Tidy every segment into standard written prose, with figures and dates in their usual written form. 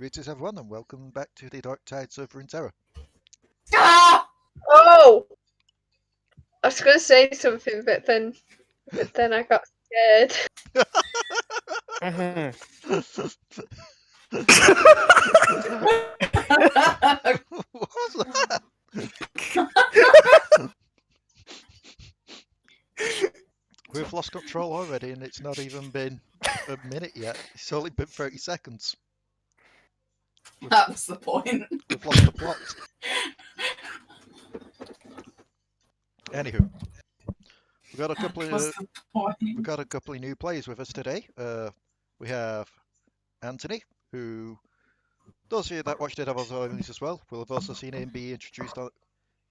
Greetings everyone and welcome back to the Dark Tides of Runeterra. Ah! Oh! I was going to say something, but then I got scared. What was that? We've lost control already and it's not even been a minute yet. It's only been 30 seconds. That was the point. We've lost the plot. Anywho, we've got a couple That was of the point. new players with us today. We have Anthony, who those of you that watched Devil's Armies as well will have also seen him be introduced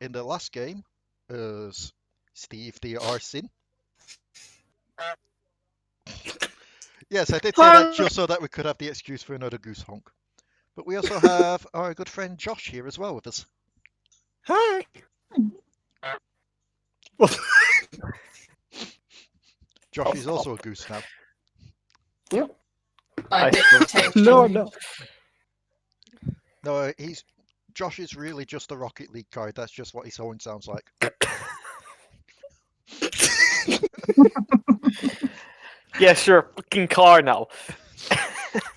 in the last game as Steve the Arsin. Yes, I did say that just so that we could have the excuse for another goose honk. But we also have our good friend Josh here as well with us. Hi. Josh is also a goose now. Yep. I did take No, Johnny. no. No, Josh is really just a Rocket League card. That's just what his horn sounds like. Yeah, sure. Fucking car now.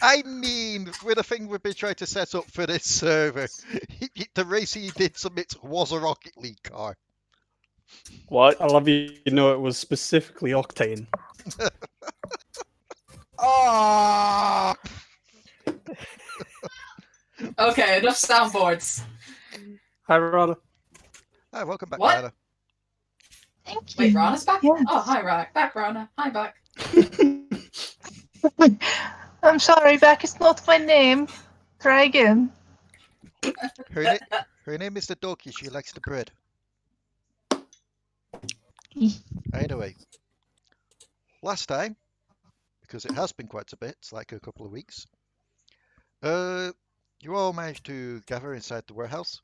I mean, with the thing we've been trying to set up for this server, the race he did submit was a Rocket League car. What? I love you know it was specifically Octane. Oh! Okay, enough soundboards. Hi, Ranna. Hi, welcome back, What? Ranna. Thank Wait, you. Rana's back? Yes. Oh, hi, back, Rana. Hi, back. I'm sorry, back is not my name. Try again. Her name is the Doki. She likes the bread. Anyway, last time, because it has been quite a bit, like a couple of weeks, you all managed to gather inside the warehouse.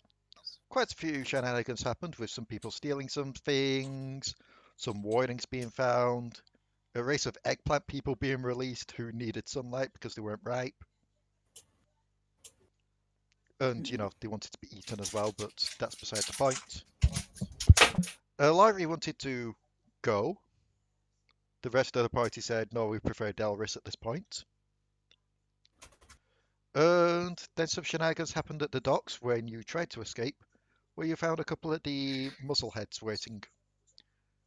Quite a few shenanigans happened with some people stealing some things, some warnings being found, a race of eggplant people being released who needed sunlight because they weren't ripe. And, you know, they wanted to be eaten as well, but that's beside the point. Alari wanted to go. The rest of the party said, no, we prefer Delris at this point. And then some shenanigans happened at the docks when you tried to escape, where you found a couple of the muzzleheads waiting,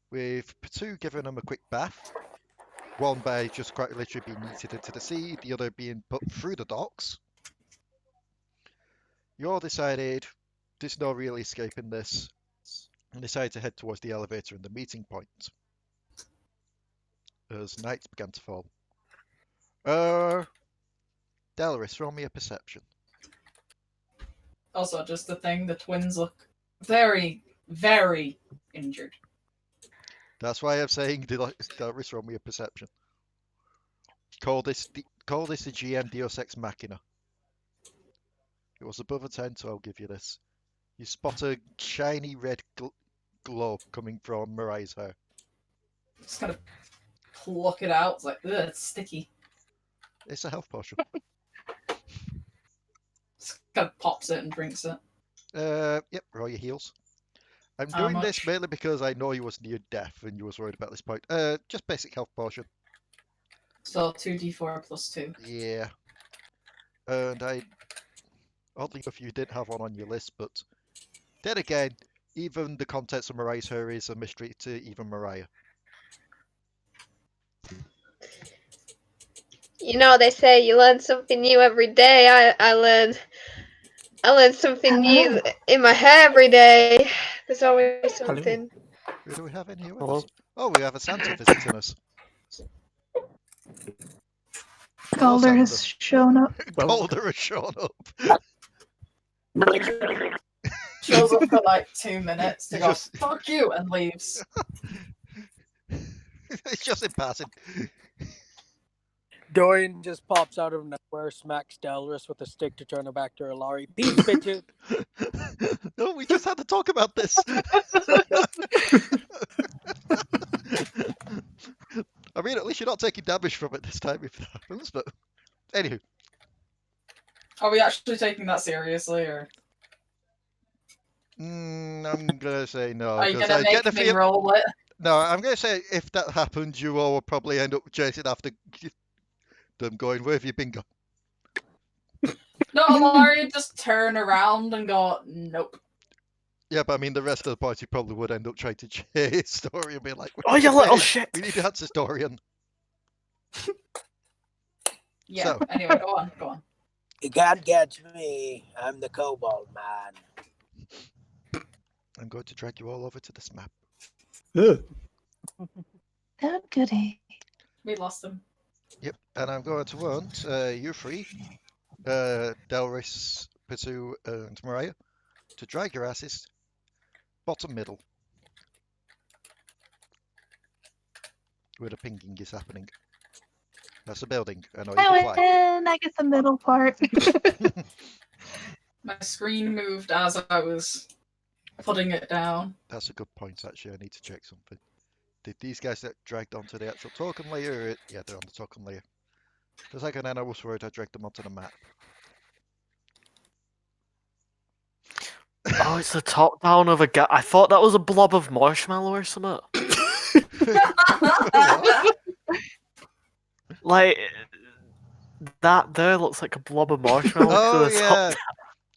with Potoo giving them a quick bath, one by just quite literally being yeeted into the sea, the other being put through the docks. You all decided there's no really escaping this, and decided to head towards the elevator and the meeting point as night began to fall. Delris, roll me a perception. Also, just the thing, the twins look very, very injured. That's why I'm saying Delris, roll me a perception. Call this the GM Deus Ex Machina. It was above a 10, so I'll give you this. You spot a shiny red glow coming from Mariah's hair. Just kind of pluck it out. It's like, ugh, it's sticky. It's a health potion. Just kind of pops it and drinks it. Yep, roll your heals. I'm How doing this much? mainly because I know you was near death and you was worried about this point. Just basic health potion. So 2d4 plus 2. Yeah. And oddly enough, you didn't have one on your list, but then again, even the contents of Mariah's hair is a mystery to even Mariah. You know, they say you learn something new every day. I learn something new in my hair every day. There's always something. Who do we have in here with Hello? us? Oh, we have a Santa visiting us. Galder has Santa. shown up. Galder has shown up. Shows up for like 2 minutes to He go, just- fuck you, and leaves. It's just in passing. Dorian just pops out of nowhere, smacks Delris with a stick to turn her back to Alari. Peace, bitches! No, we just had to talk about this. I mean, at least you're not taking damage from it this time if that happens, but anywho. Are we actually taking that seriously, or I'm gonna say no. are you 'cause gonna I get make the me feel. roll it? No, I'm gonna say if that happened, you all would probably end up chasing after them, going, "Where have you been gone?" No, Alari would just turn around and go, nope. Yeah, but I mean, the rest of the party probably would end up trying to chase Story and be like, Oh, you little "Hey, shit! we need to answer Storian." Yeah. So- Anyway, go on, go on. You can't catch me. I'm the Kobold man. I'm going to drag you all over to this map. Ugh. Oh, goody. We lost him. Yep, and I'm going to want you three, Delris, Potoo, and Mariah, to drag your asses bottom middle, where the pinging is happening. That's a building. I know you can fly. And I get the middle part. My screen moved as I was putting it down. That's a good point, actually. I need to check something. Did these guys get dragged onto the actual token layer? Yeah, they're on the token layer. For a second, then I was worried I dragged them onto the map. Oh, it's the top down of a guy. I thought that was a blob of marshmallow or something. What? Like that there looks like a blob of marshmallow. Oh, to the top. yeah.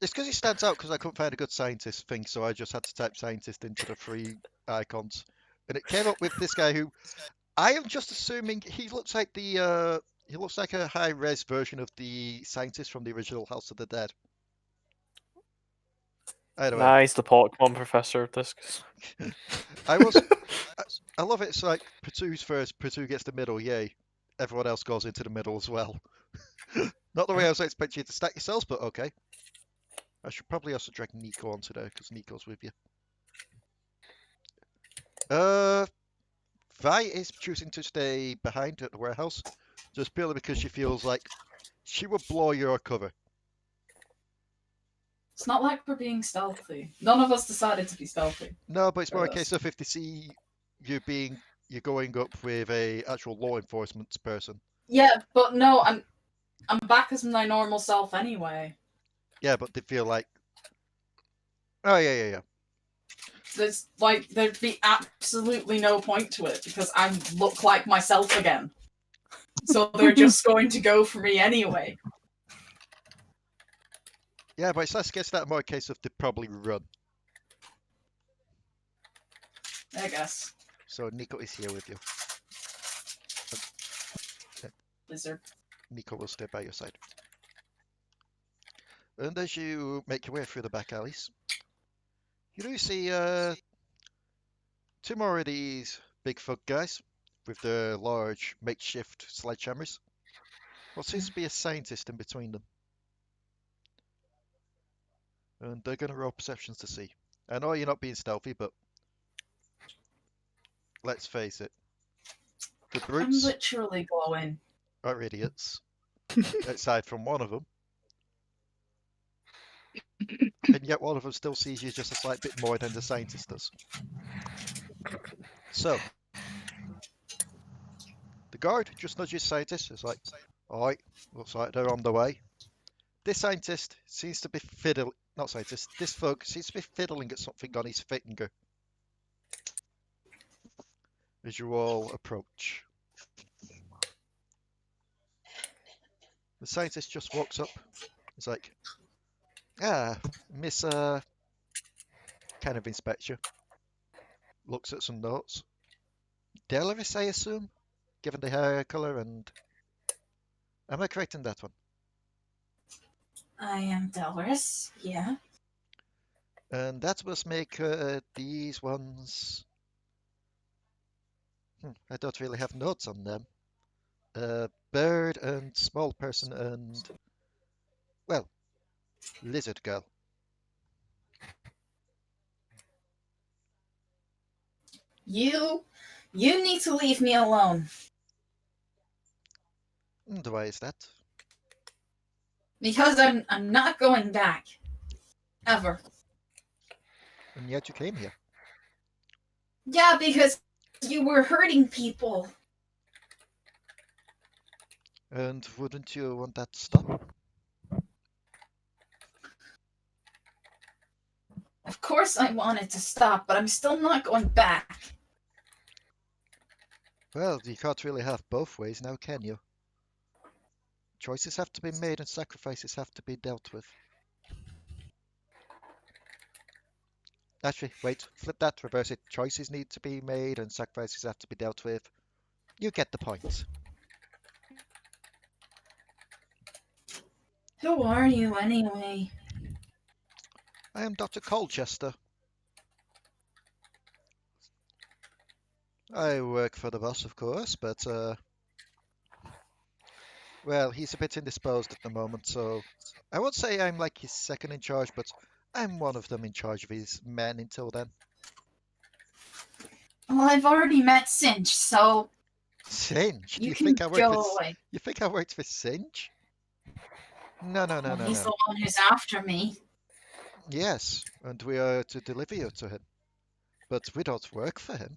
It's because he stands out because I couldn't find a good scientist thing, so I just had to type scientist into the three icons. And it came up with this guy who I am just assuming he looks like he looks like a high-res version of the scientist from the original House of the Dead. Anyway, Nice, the Pokemon professor of this. I love it. It's like Potoo's first, Potoo gets the middle, yay. Everyone else goes into the middle as well. Not the way I was expecting you to stack yourselves, but okay. I should probably also drag Nico onto there because Nico's with you. Vi is choosing to stay behind at the warehouse, just purely because she feels like she would blow your cover. It's not like we're being stealthy. None of us decided to be stealthy. No, but it's more a Yes. case of if they see you're going up with a actual law enforcement person. Yeah, but no, I'm back as my normal self anyway. Yeah, but they feel like, oh yeah. There'd be absolutely no point to it because I look like myself again. So they're just going to go for me anyway. Yeah, but it's less case that more a case of they probably run. I guess. So Nico is here with you. Lizard. Nico will stay by your side. And as you make your way through the back alleys, you do see two more of these big thug guys with the large makeshift sledgehammers. What seems to be a scientist in between them. And they're going to roll perceptions to see. I know you're not being stealthy, but let's face it. The I'm brutes literally glowing. are idiots, aside from one of them. And yet one of them still sees you just a slight bit more than the scientist does. So, the guard just nudges scientist. It's like, alright, looks like they're on the way. This scientist seems to be this thug seems to be fiddling at something on his finger. As you all approach. The scientist just walks up. He's like, Miss, kind of inspects you. Looks at some notes. Delris, I assume, given the hair colour and... Am I correct in that one? I am Delris, yeah. And that must make these ones... I don't really have notes on them. Bird and small person and... Well, lizard girl. You need to leave me alone. And why is that? Because I'm not going back. Ever. And yet you came here. Yeah, because you were hurting people. And wouldn't you want that to stop? Of course I wanted to stop, but I'm still not going back. Well, you can't really have both ways now, can you? Choices have to be made and sacrifices have to be dealt with. Actually, wait, flip that, reverse it. Choices need to be made and sacrifices have to be dealt with. You get the point. Who are you, anyway? I am Dr. Colchester. I work for the boss, of course, but, well, he's a bit indisposed at the moment, so I won't say I'm like his second in charge, but I'm one of them in charge of his men until then. Well, I've already met Cinch, so Singe? Do you you can think I work go for away. You think I worked for Singe? No, no, no, Well, no, he's no. the one who's after me. Yes, and we are to deliver you to him. But we don't work for him.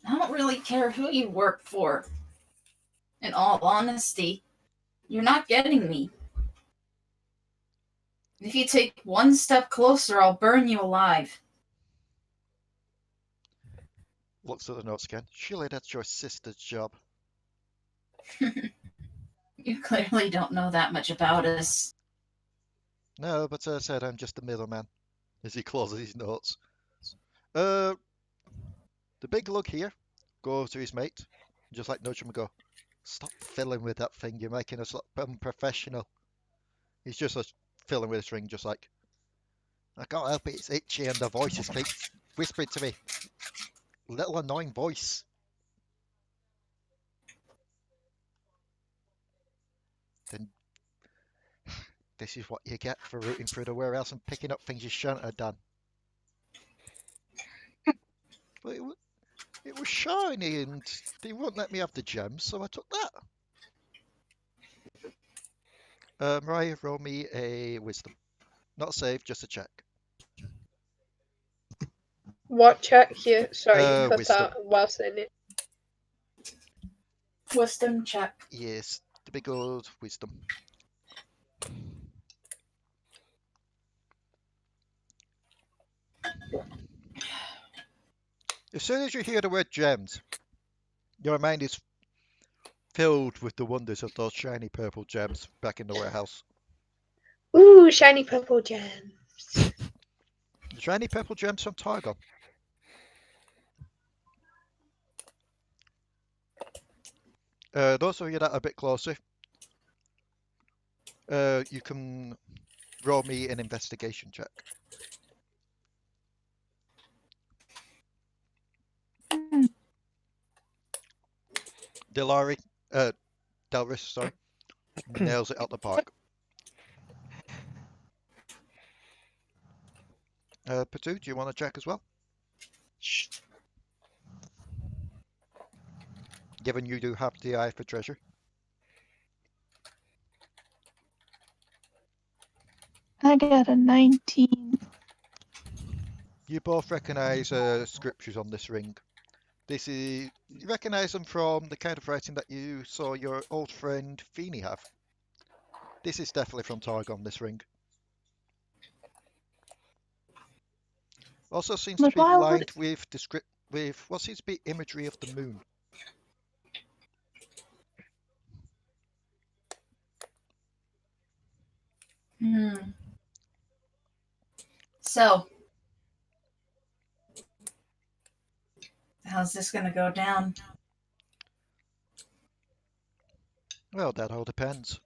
I don't really care who you work for. In all honesty, you're not getting me. If you take one step closer, I'll burn you alive. Looks at the notes again. Surely that's your sister's job. You clearly don't know that much about us. No, but as I said, I'm just the middleman. As he closes his notes. The big lug here. Go over to his mate. Just like nudge him and go, stop fiddling with that thing. You're making us look unprofessional. He's just fiddling with his ring, just like, I can't help it. It's itchy and the voices keep whispering to me. Little annoying voice. Then this is what you get for rooting through the warehouse and picking up things you shouldn't have done. But it was shiny and they wouldn't let me have the gems, so I took that. Mariah, roll me a wisdom. Not a save, just a check. What check you? Sorry, you cut Wisdom. out while saying it. Wisdom check. Yes, the big old wisdom. As soon as you hear the word gems, your mind is filled with the wonders of those shiny purple gems back in the warehouse. Ooh, shiny purple gem. The shiny purple gems from Targon. Those of you that are a bit closer, you can roll me an investigation check. Delris, sorry, nails it out the park. Potoo, do you want to check as well? Given you do have the eye for treasure. I got a 19. You both recognise scriptures on this ring. You recognise them from the kind of writing that you saw your old friend Phoenyrie have. This is definitely from Targon, this ring. Also seems to But be why would lined it- with what seems to be imagery of the moon. So, how's this gonna go down? Well, that all depends.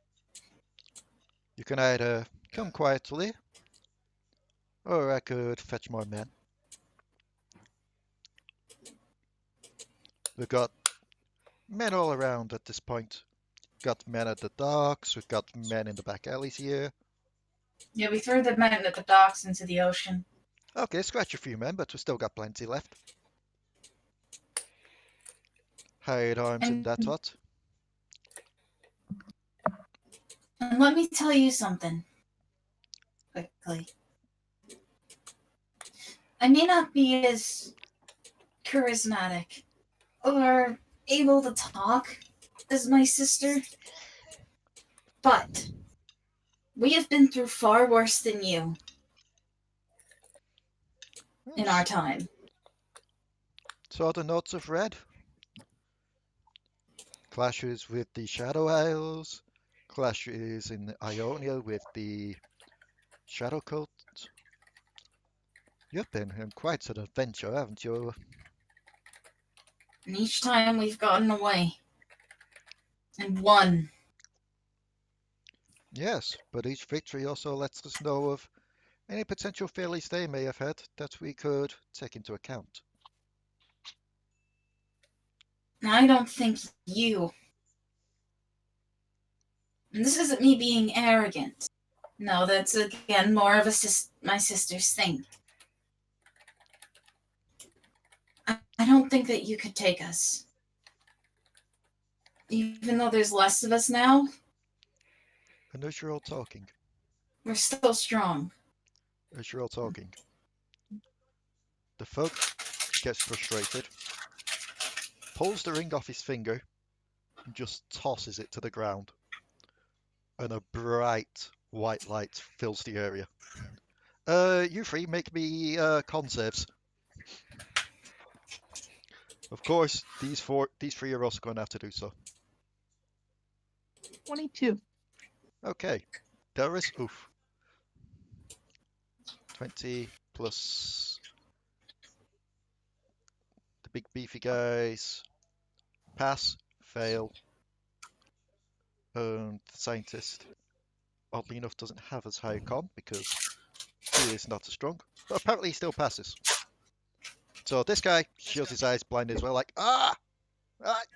You can either come quietly, or I could fetch more men. We've got men all around at this point. Got men at the docks, we've got men in the back alleys here. Yeah, we threw the men at the docks into the ocean. Okay, scratch a few men, but we've still got plenty left. Hired arms and that what? And let me tell you something. Quickly. I may not be as charismatic or able to talk as my sister, but We have been through far worse than you in our time. So the notes of red. Clashes with the Shadow Isles. Clashes in Ionia with the Shadow Cult. You've been on quite an adventure, haven't you? And each time we've gotten away. And won. Yes, but each victory also lets us know of any potential failures they may have had that we could take into account. I don't think you. And this isn't me being arrogant. No, that's again more of my sister's thing. I don't think that you could take us. Even though there's less of us now, And as you're all talking, we're still strong. The folk gets frustrated, pulls the ring off his finger, and just tosses it to the ground. And a bright white light fills the area. You three make me con saves. Of course, these three are also going to have to do so. 22. Okay, Delris, oof. 20 plus the big beefy guys. Pass, fail. And the scientist, oddly enough, doesn't have as high a con because he is not as strong. But apparently he still passes. So this guy shields his eyes blind as well, like, ah!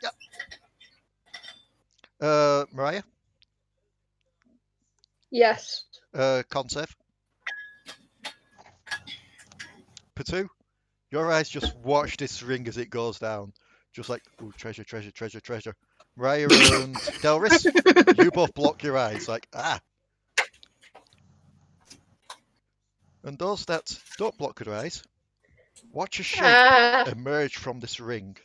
Yeah. Mariah? Yes. Con save. Potoo, your eyes just watch this ring as it goes down. Just like, ooh, treasure, treasure, treasure, treasure. Mariah and Delris, you both block your eyes, like, ah. And those that don't block your eyes, watch a shape emerge from this ring.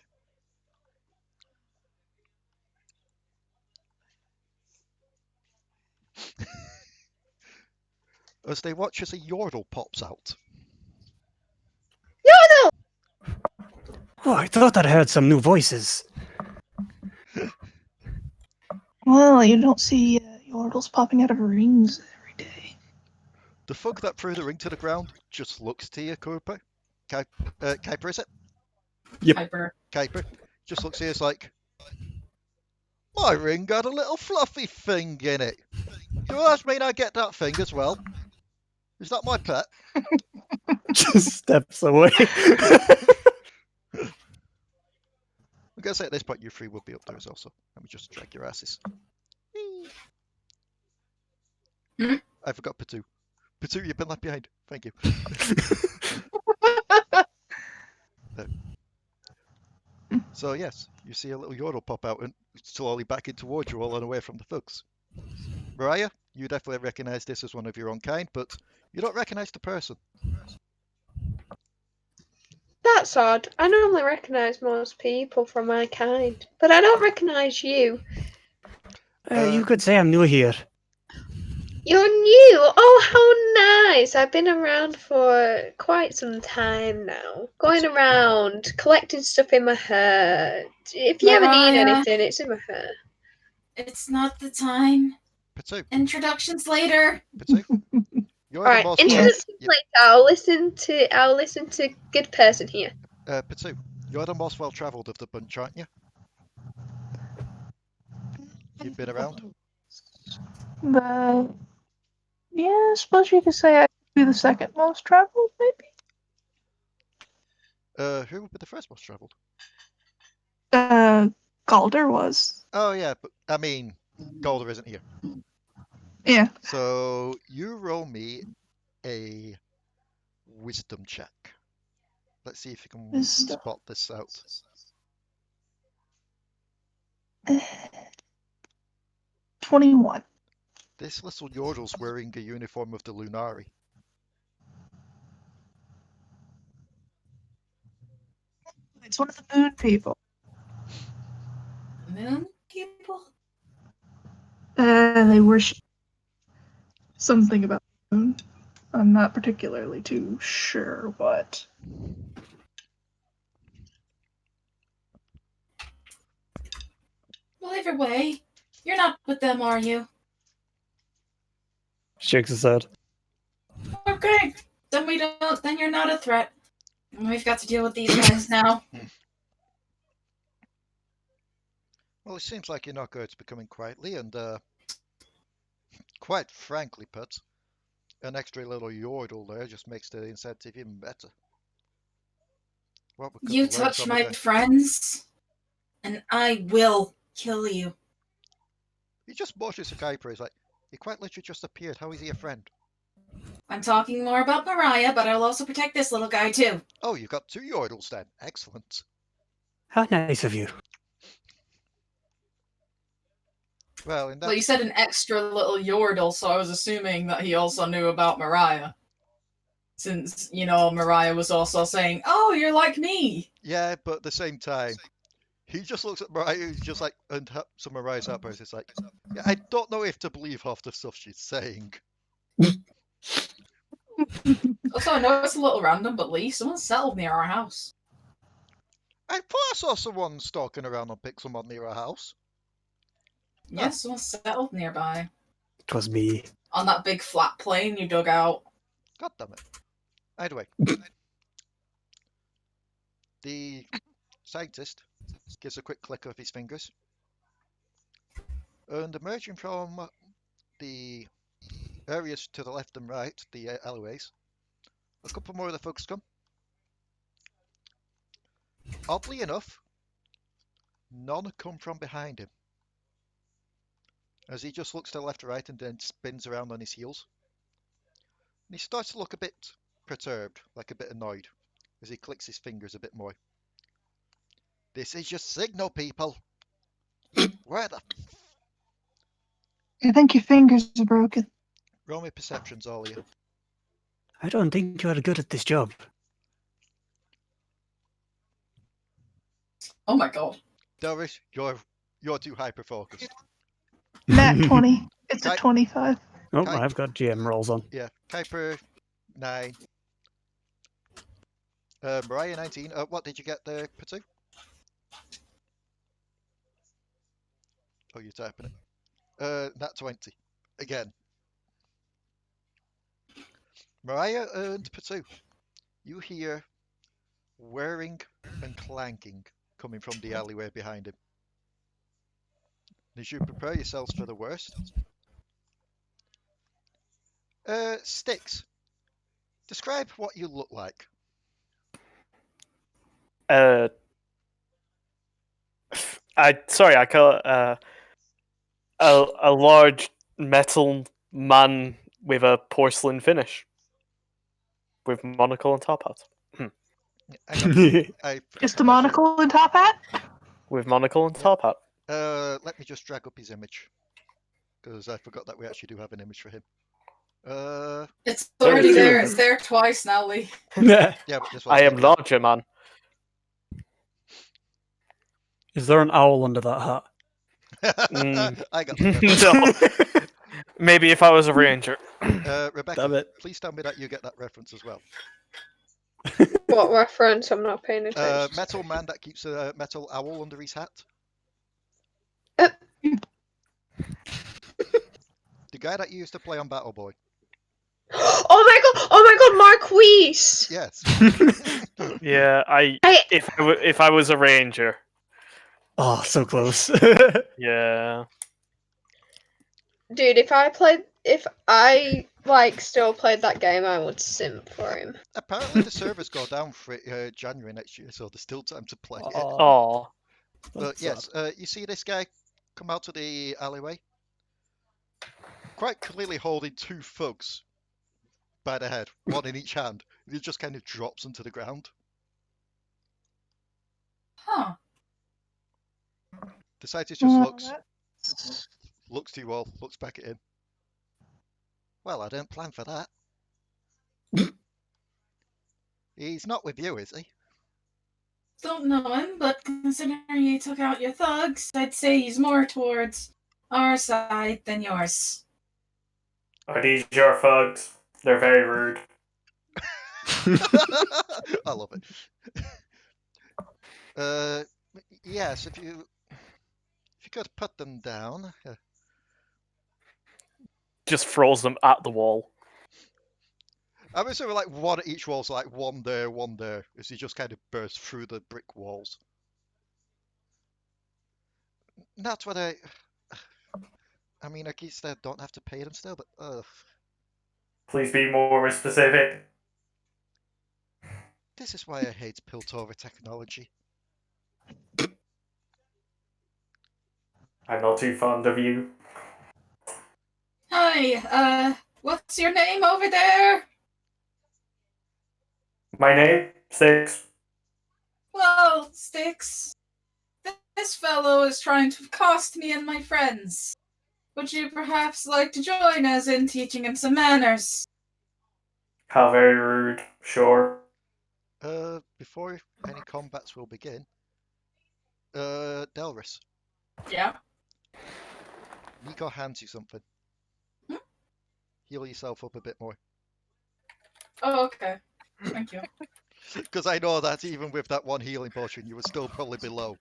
As they watch as a Yordle pops out. Yordle! Oh, I thought I heard some new voices. Well, you don't see Yordles popping out of rings every day. The thug that threw the ring to the ground just looks to you, Kuiper. Kuiper, is it? Yep. Kuiper. Just looks at you, it's like, my ring got a little fluffy thing in it. Does that mean I get that thing as well? Is that my pet? Just steps away. I'm going to say at this point, you three will be up there as well, so let me just drag your asses. I forgot Potoo. Potoo, you've been left behind. Thank you. There. So yes, you see a little Yordle pop out and slowly backing towards you, all on away from the thugs. Mariah, you definitely recognise this as one of your own kind, but you don't recognise the person. That's odd. I normally recognise most people from my kind, but I don't recognise you. You could say I'm new here. You're new? Oh, how nice! I've been around for quite some time now. Going around, collecting stuff in my hair. If you ever need anything, it's in my hair. It's not the time. Potoo. Introductions later. Potoo. You're Alright, the most introductions later. I'll listen to good person here. Potoo, you're the most well-travelled of the bunch, aren't you? You've been around? But yeah, I suppose you could say I could be the second most traveled, maybe? Who would be the first most travelled? Galder was. Oh yeah, but I mean, Galder isn't here. Yeah. So you roll me a wisdom check. Let's see if you can spot this out. 21. This little Yordle's wearing a uniform of the Lunari. It's one of the moon people. Moon people? They worship. something about the moon. I'm not particularly too sure what. Well, either way, you're not with them, are you? Shakes his head. Okay, then we don't. Then you're not a threat. We've got to deal with these guys now. Well, it seems like your knockout's becoming quietly, and quite frankly, put an extra little Yordle there just makes the incentive even better. What we could You learn touch from my the guy. friends, and I will kill you. He just watches the Kuiper. He's like, he quite literally just appeared. How is he a friend? I'm talking more about Mariah, but I'll also protect this little guy too. Oh, you've got 2 Yordles then. Excellent. How nice of you. Well, in that Well, you said an extra little Yordle, so I was assuming that he also knew about Mariah. Since, Mariah was also saying, "Oh, you're like me." yeah, but at the same time, he just looks at Mariah. He's just like, and so Mariah's outburst is like, yeah, I don't know if to believe half the stuff she's saying. Also, I know it's a little random, but Lee, someone settled near our house. I thought I saw someone stalking around on Pixelmon near our house. Yeah, someone settled nearby. 'Twas me. On that big flat plane you dug out. God damn it. Anyway, the scientist gives a quick click of his fingers, and emerging from the areas to the left and right, the alleyways, a couple more of the folks come. Oddly enough, none come from behind him, as he just looks to the left or right and then spins around on his heels. And he starts to look a bit perturbed, like a bit annoyed, as he clicks his fingers a bit more. This is your signal, people. Where the... I think your fingers are broken. Roll me perceptions, all of you. I don't think you are good at this job. Oh my god. Delris, you're too hyper-focused. Nat 20. It's a Right. 25. Oh, Kai- I've got GM rolls on. Yeah, Kuiper, 9. Mariah, 19. What did you get there, Potoo? Oh, you're typing it. Nat 20. Again. Mariah and Potoo, you hear whirring and clanking coming from the alleyway behind him. As you prepare yourselves for the worst. Sticks, describe what you look like. I call it a large metal man with a porcelain finish, with monocle and top hat. Hang on, I forgot Just to a mention- monocle and top hat? With monocle and top hat. Let me just drag up his image, because I forgot that we actually do have an image for him. It's There already is two there. of It's there twice now, Lee. Yeah, but this one's I am bigger. larger, man. Is there an owl under that hat? I got the No. Maybe if I was a ranger. Rebecca, Damn it. please tell me that you get that reference as well. What reference? I'm not paying attention. Metal man that keeps a metal owl under his hat. Uh. The guy that you used to play on Battle Boy. Oh my god, Marquise! Yes. Yeah, if I was a ranger. Oh, so close. Yeah. Dude, if I still played that game, I would simp for him. Apparently the servers go down for January next year, so there's still time to play it. Oh. But yes, you see this guy come out of the alleyway, quite clearly holding 2 thugs by the head, one in each hand. He just kind of drops into the ground. Huh. The scientist just That's- looks to you all, looks back at him. Well, I didn't plan for that. He's not with you, is he? Don't know him, but considering you took out your thugs, I'd say he's more towards our side than yours. Are these your thugs? They're very rude. I love it. Yes, if you could put them down. Just throws them at the wall. I'm assuming like one at each wall, so like one there, as he just kind of bursts through the brick walls. That's what I mean, I guess they don't have to pay them still, but Please be more specific. this is why I hate Piltover technology. I'm not too fond of you. Hi, what's your name over there? My name? Six. Well, Styx, this fellow is trying to accost me and my friends. Would you perhaps like to join us in teaching him some manners? How very rude. Sure. Before any combats will begin, Delris, Yeah. Nico hands you something. Hmm? Heal yourself up a bit more. Oh, okay. Thank you. Because I know that even with that one healing potion, you would still probably be low.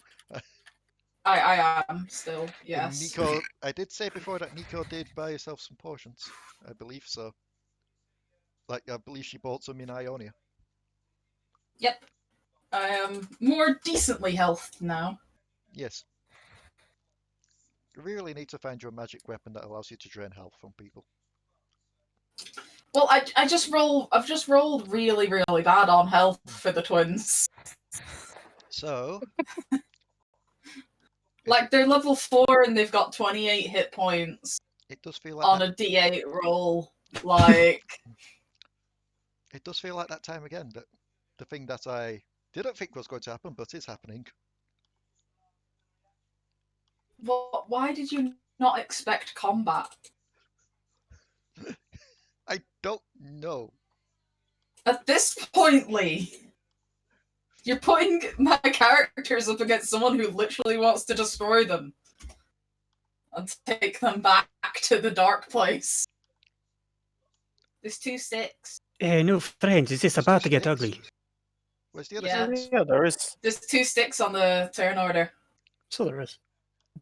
I am still, And yes. Nico, I did say before that Nico did buy herself some potions. I believe so. Like, I believe she bought some in Ionia. Yep. I am more decently healthed now. Yes. You really need to find your magic weapon that allows you to drain health from people. Well, I've just rolled really, really bad on health for the twins. So, Like, they're level 4 and they've got 28 hit points it does feel like on that. a D8 roll. Like, It does feel like that time again. That the thing that I didn't think was going to happen, but is happening. why did you not expect combat? I don't know. At this point, Lee, you're putting my characters up against someone who literally wants to destroy them and take them back to the dark place. There's 2 sticks. New friends, is this about to get ugly? Where's the other Yeah. six? Yeah, there is. There's 2 sticks on the turn order. So there is.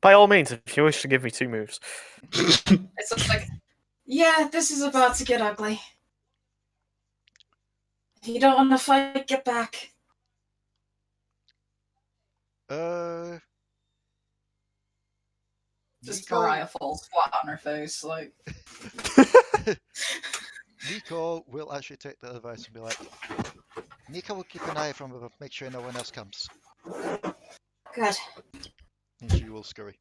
By all means, if you wish to give me 2 moves. It's just like, yeah, this is about to get ugly. If you don't want to fight, get back. Just Nico, Mariah falls flat on her face, like. Nico will actually take the advice and be like, Nico will keep an eye from above, make sure no one else comes. Good. And she will scurry.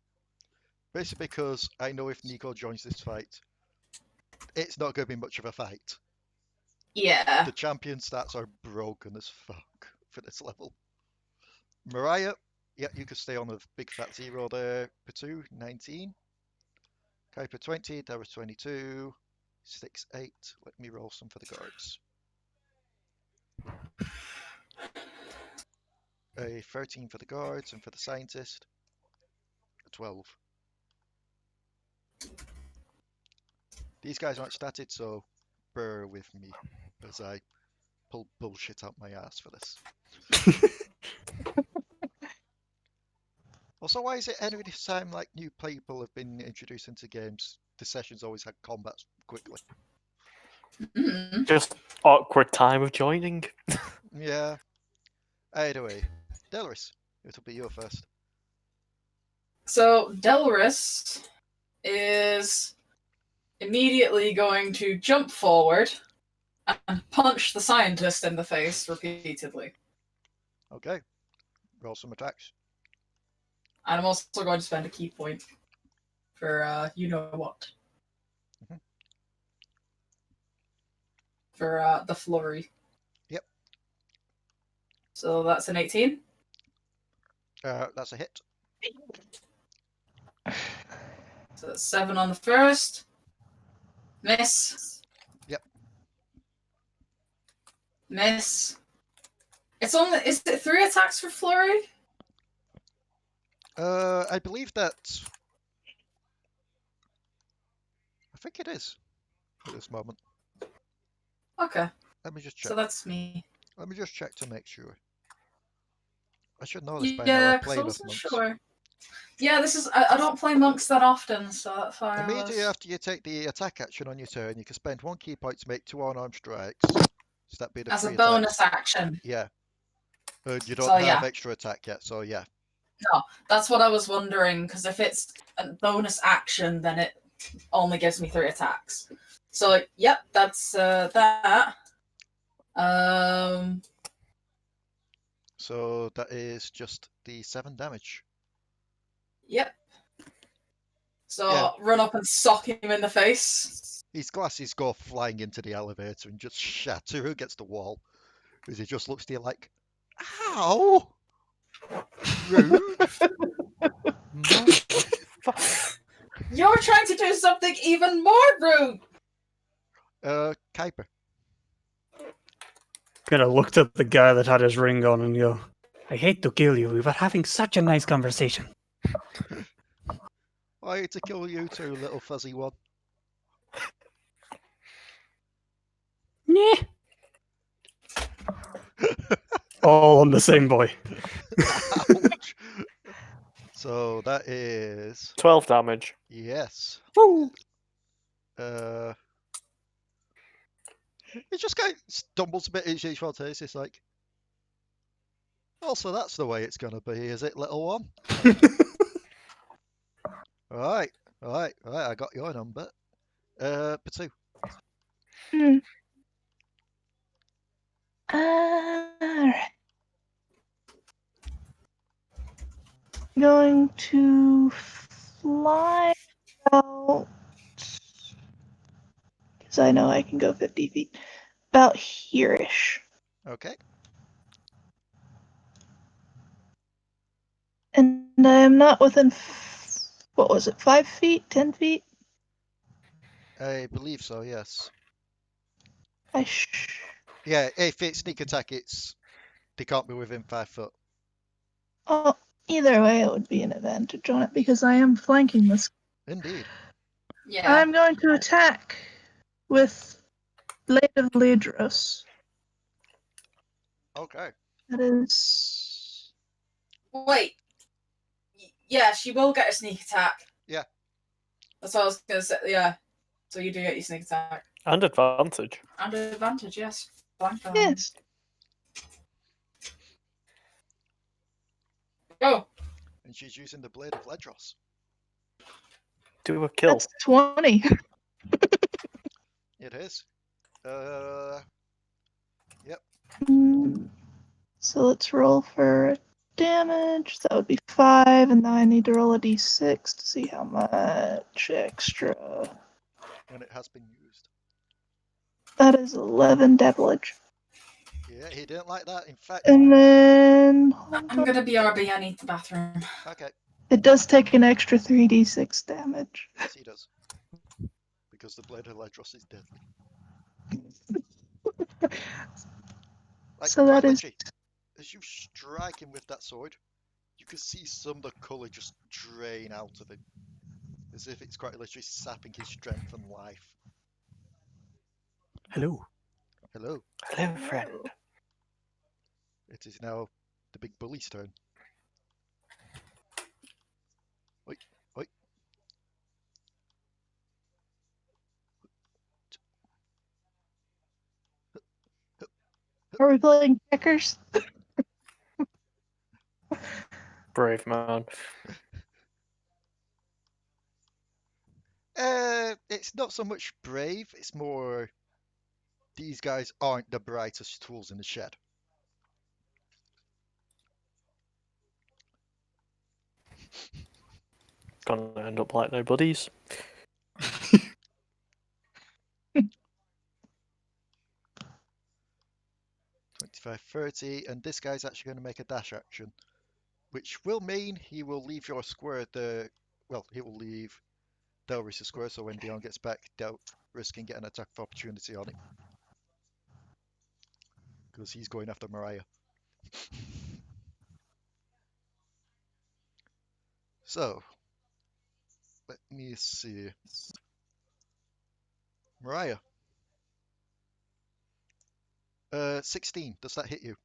Basically because I know if Nico joins this fight, it's not going to be much of a fight. Yeah. The champion stats are broken as fuck for this level. Mariah, yeah, you can stay on the big fat 0 there. Potoo, 19. Kuiper, 20. Delris, 22. 6, 8. Let me roll some for the guards. A 13 for the guards, and for the scientist, a 12. These guys aren't statted, so bear with me as I pull bullshit out my ass for this. Also, why is it every time like new people have been introduced into games, the sessions always had combats quickly? Mm. Just awkward time of joining. Yeah. Anyway, Delris, it'll be your first. So, Delris is immediately going to jump forward and punch the scientist in the face repeatedly. Okay. Roll some attacks. And I'm also going to spend a key point for you know what. Mhm. For the flurry. Yep. So that's an 18. That's a hit. So that's 7 on the first. Miss. Yep. Miss. It's only. Is it 3 attacks for flurry? I believe that. I think it is. at this moment. Okay, Let me just check. so that's me. Let me just check to make sure. I should know this by now. Yeah, I because play I enough wasn't monks. sure. Yeah, this is. I don't play monks that often, so that's why I Immediately was. after you take the attack action on your turn, you can spend 1 key point to make 2 unarmed strikes. So that'd be the As a 3 bonus attacks. action. Yeah. And you don't So, have yeah. extra attack yet, so yeah. No, that's what I was wondering, because if it's a bonus action, then it only gives me 3 attacks. So, yep, that's that. So that is just the 7 damage. Yep. So, Yeah. run up and sock him in the face. His glasses go flying into the elevator and just shatter against the wall. As he just looks to you like, ow! Rude! You're trying to do something even more rude! Kuiper. Kind of looked at the guy that had his ring on and go, I hate to kill you. We were having such a nice conversation. I hate to kill you too, little fuzzy one. Yeah. All on the same boy. Ouch! So that is 12 damage. yes. Woo. He just kind of stumbles a bit each one taste. It's like, also that's the way it's gonna be, is it, little one? All right. I got your number. Potoo. Alright. Going to fly out. Because I know I can go 50 feet. About here-ish. Okay. And I'm not within, what was it, 5 feet? 10 feet? I believe so. Yes. I Yeah. If it's sneak attack, they can't be within 5 foot. Oh, either way, it would be an advantage on it because I am flanking this. Indeed. Yeah. I'm going to attack with Blade of Ladros. Okay. That is. Wait. Yeah, she will get a sneak attack. Yeah. That's what I was going to say. Yeah. So you do get your sneak attack. And advantage. And advantage, yes. Flank them. Yes. Go. And she's using the Blade of Ledros. Do a kill. That's 20. It is. Yep. So let's roll for damage. That would be 5, and now I need to roll a d6 to see how much extra. And it has been used. That is 11 damage. Yeah, he didn't like that. In fact. And then. I'm going to BRB. I need the bathroom. Okay. It does take an extra 3d6 damage. Yes, he does. Because the Blade of Ledros is deadly. Like, So that is. literally, as you strike him with that sword, you can see some of the colour just drain out of him. As if it's quite literally sapping his strength and life. Hello. Hello. Hello, friend. It is now the big bully's turn. Oi, oi. Are we playing checkers? Brave man. It's not so much brave, it's more these guys aren't the brightest tools in the shed. Gonna end up like nobody's. 25, 30, and this guy's actually going to make a dash action, which will mean he will leave your square he will leave Delris' square, so when Dion gets back, Delris can get an attack of opportunity on him. Because he's going after Mariah. So, let me see. Mariah. 16. Does that hit you?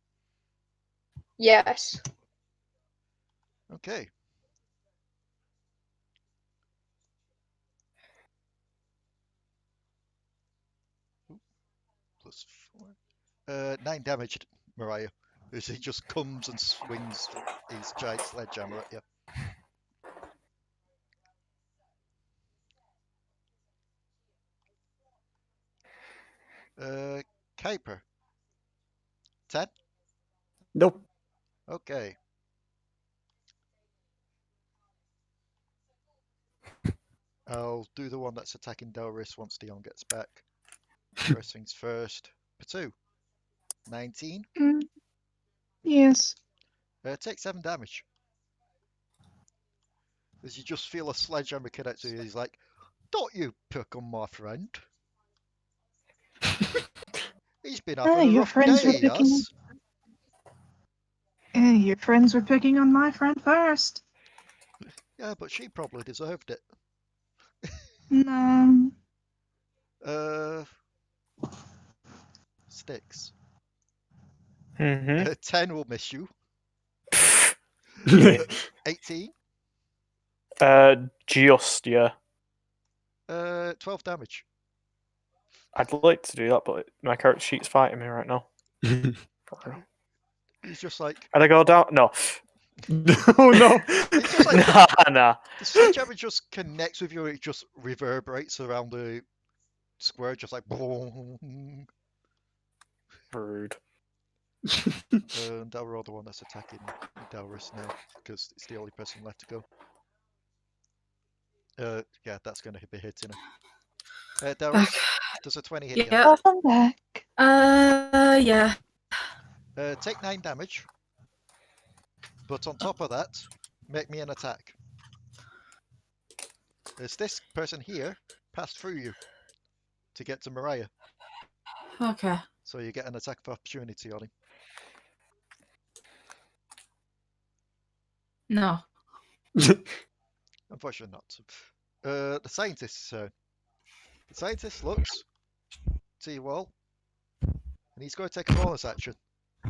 Yes. Okay. Ooh, +4. 9 damage, Mariah. As he just comes and swings his giant sledgehammer at you. Kuiper. 10? Nope. Okay. I'll do the one that's attacking Delris once Dion gets back. First things first. Potoo. 19. Yes. Take 7 damage. As you just feel a sledgehammer connect to you, he's like, "Don't you pick on my friend. He's been having a your rough friends were day, picking. yes." Your friends were picking on my friend first. Yeah, but she probably deserved it. No. Sticks. Mm-hmm. 10 will miss you. 18. Just, yeah. 12 damage. I'd like to do that, but my character sheet's fighting me right now. He's just like, And I go down. No. Oh no! it's just like Nah. the sledgehammer just connects with you. It just reverberates around the square, just like boom. Rude. And I'll roll the one that's attacking Delris now, because it's the only person left to go. Yeah, that's going to be hitting her. Delris, does a 20 hit you? Yeah. Welcome back. Yeah. Take 9 damage. But on top of that, make me an attack. As this person here passed through you to get to Mariah. Okay. So you get an attack of opportunity on him. No. Unfortunately not. The scientist, the scientist looks to you all, and he's going to take a bonus action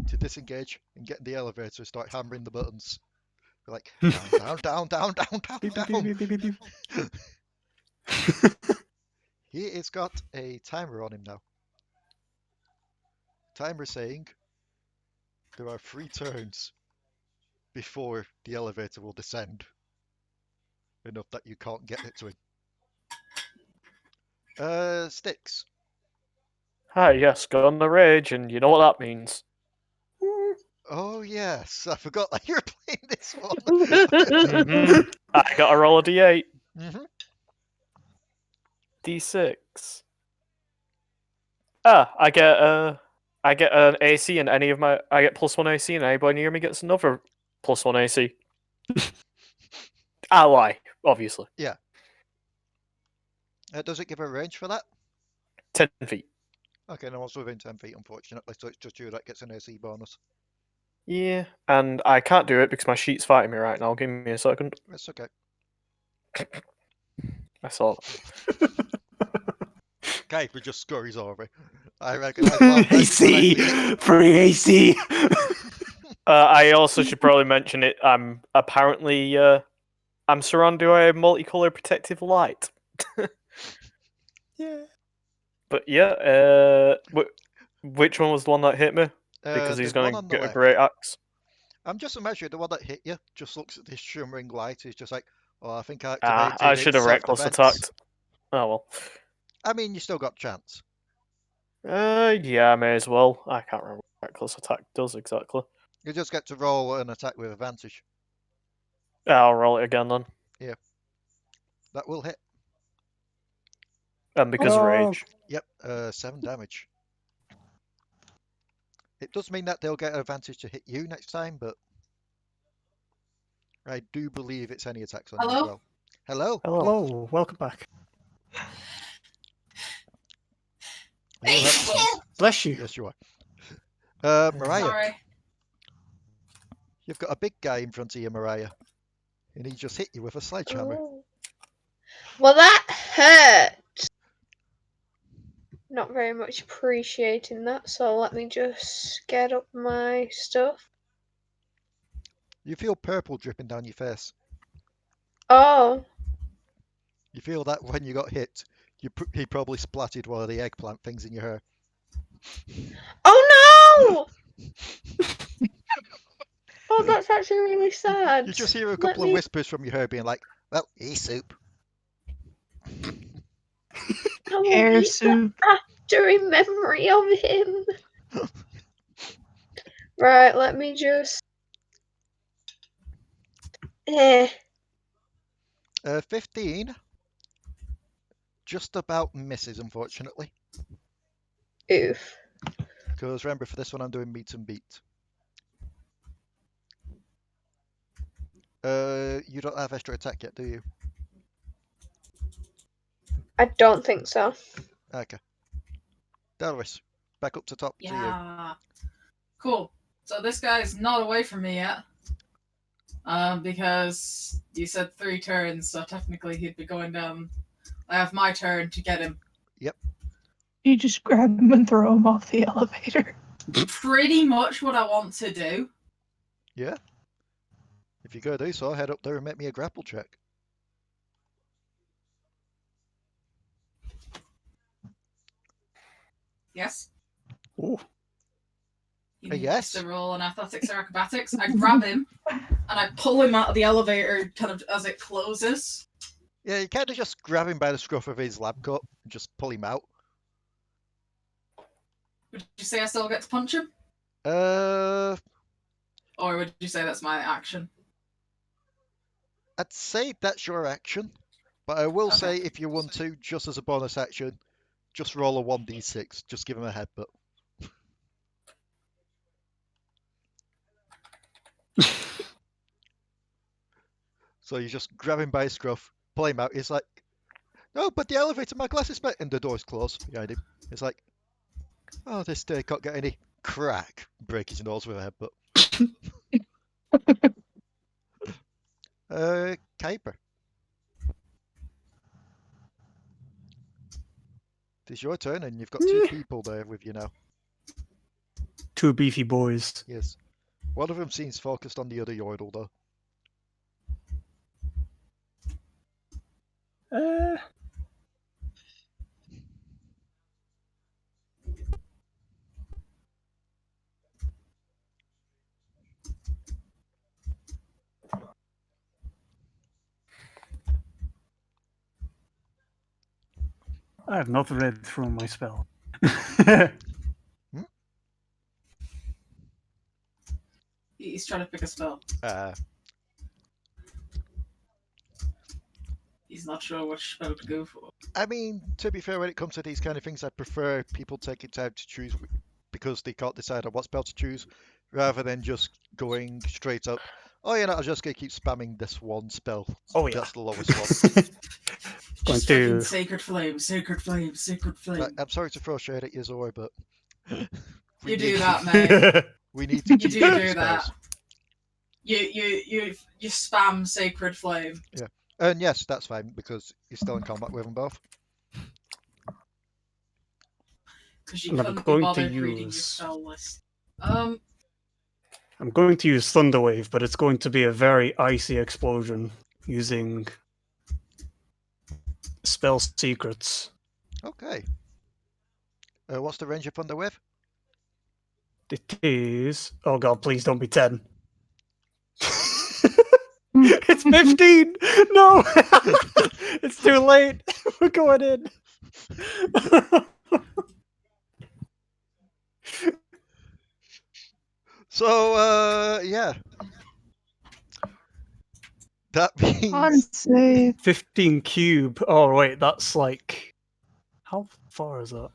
to disengage and get in the elevator and start hammering the buttons. Be like, down, down, down, down, down, Beep, beep, down. beep, beep, beep, beep. He has got a timer on him now. Timer saying there are 3 turns before the elevator will descend. Enough that you can't get it to him. Sticks. Hi, yes, go on the rage, and you know what that means. Oh yes, I forgot that you're playing this one. Mhm. I got a roll of D8. Mm-hmm. D6. I get an AC and any of my I get +1 AC and anybody near me gets another +1 AC. I lie, obviously. Does it give a range for that? 10 feet. Okay, no one's within 10 feet, unfortunately, so it's just you that gets an AC bonus. Yeah, and I can't do it because my sheet's fighting me right now. Give me a second. It's okay. I saw that. Okay, we just scurries over. I reckon. AC! Free AC! I also should probably mention it. I'm apparently I'm surrounded by a multicolored protective light. Yeah. But yeah, which one was the one that hit me? Because he's There's one going on to the get a left. great axe. I'm just imagining the one that hit you just looks at this shimmering light. He's just like, "Oh, I think I Ah, activated I its should have reckless self-defense." attacked. Oh well. I mean, you still got chance. Yeah, I may as well. I can't remember what reckless attack does exactly. You just get to roll an attack with advantage. Yeah, I'll roll it again then. That will hit. And because Oh. rage. Yep, 7 damage. It does mean that they'll get an advantage to hit you next time, but I do believe it's any attacks on you as Hello? well. Hello? Hello. Hello, welcome back. Are you happy? Bless you. Yes, you are. Mariah, Sorry. you've got a big guy in front of you, Mariah. And he just hit you with a sledgehammer. Oh. Well, that hurt. not very much appreciating that, so let me just get up my stuff. You feel purple dripping down your face. Oh, You feel that when you got hit, he probably splattered one of the eggplant things in your hair. oh no! Oh, that's actually really sad. You just hear a couple of whispers from your hair being like, well, he's soup. I will Hair eat soup. that after in memory of him. Right, let me just... 15. Just about misses, unfortunately. Oof. Because remember, for this one, I'm doing meet and beat. You don't have extra attack yet, do you? I don't think so. Okay. Delris, back up to top to you. Yeah. Cool. So this guy's not away from me yet. Because you said 3 turns, so technically he'd be going down. I have my turn to get him. You just grab him and throw him off the elevator. Pretty much what I want to do. Yeah. If you're going to do so, head up there and make me a grapple check. Yes. Ooh. He needs yes. to roll an athletics or acrobatics. I grab him and I pull him out of the elevator kind of as it closes. Yeah, you kind of just grab him by the scruff of his lab coat and just pull him out. Would you say I still get to punch him? I'd Or would you say that's my action? say that's your action, but I will Okay. say if you want to, just as a bonus action, just roll a 1d6. Just give him a headbutt. So you just grab him by his scruff, pull him out. He's like, no, but the elevator, my glasses, and the door's closed behind him. It's like, oh, this day can't get any crack. Break his nose with a headbutt. Kuiper. It's your turn, and you've got 2 people there with you now. 2 beefy boys. Yes. One of them seems focused on the other Yordle, though. I have not read through my spell. He's trying to pick a spell. He's not sure which spell to go for. I mean, to be fair, when it comes to these kind of things, I prefer people taking time to choose because they can't decide on what spell to choose, rather than just going straight up. Oh, you know, I'm just going to keep spamming this one spell. Oh, yeah. That's the lowest one. Going Just to... fucking Sacred Flame, Sacred Flame, Sacred Flame. Right, I'm sorry to throw shade at you, Zoe, but... You do that, mate. We need to You keep do using that. spells. You spam Sacred Flame. Yeah. And yes, that's fine, because you're still in combat with them both. Because you And I'm couldn't be going to bothered reading your use- spell list. I'm going to use Thunderwave, but it's going to be a very icy explosion using spell secrets. Okay. What's the range of Thunder Wave? It is... Oh god, please don't be 10. It's 15! No! It's too late! We're going in! So, yeah. That On means... save. 15 cube. Oh, wait, that's like... How far is that?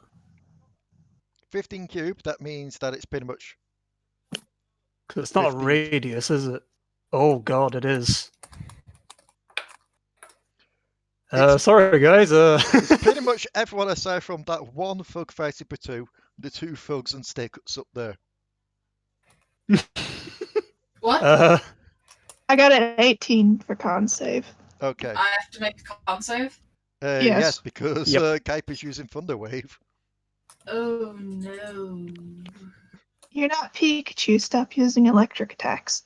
15 cube, that means that it's pretty much... Because it's not a 15. radius, is it? Oh god, it is. Sorry guys. It's pretty much everyone aside from that one thug fighting Potoo, the 2 thugs and sticks up there. What? I got an 18 for con save. Okay. I have to make a con save? Yes. Yes, because Yep. Kuiper's using Thunder Wave. Oh no. You're not Pikachu. Stop using electric attacks.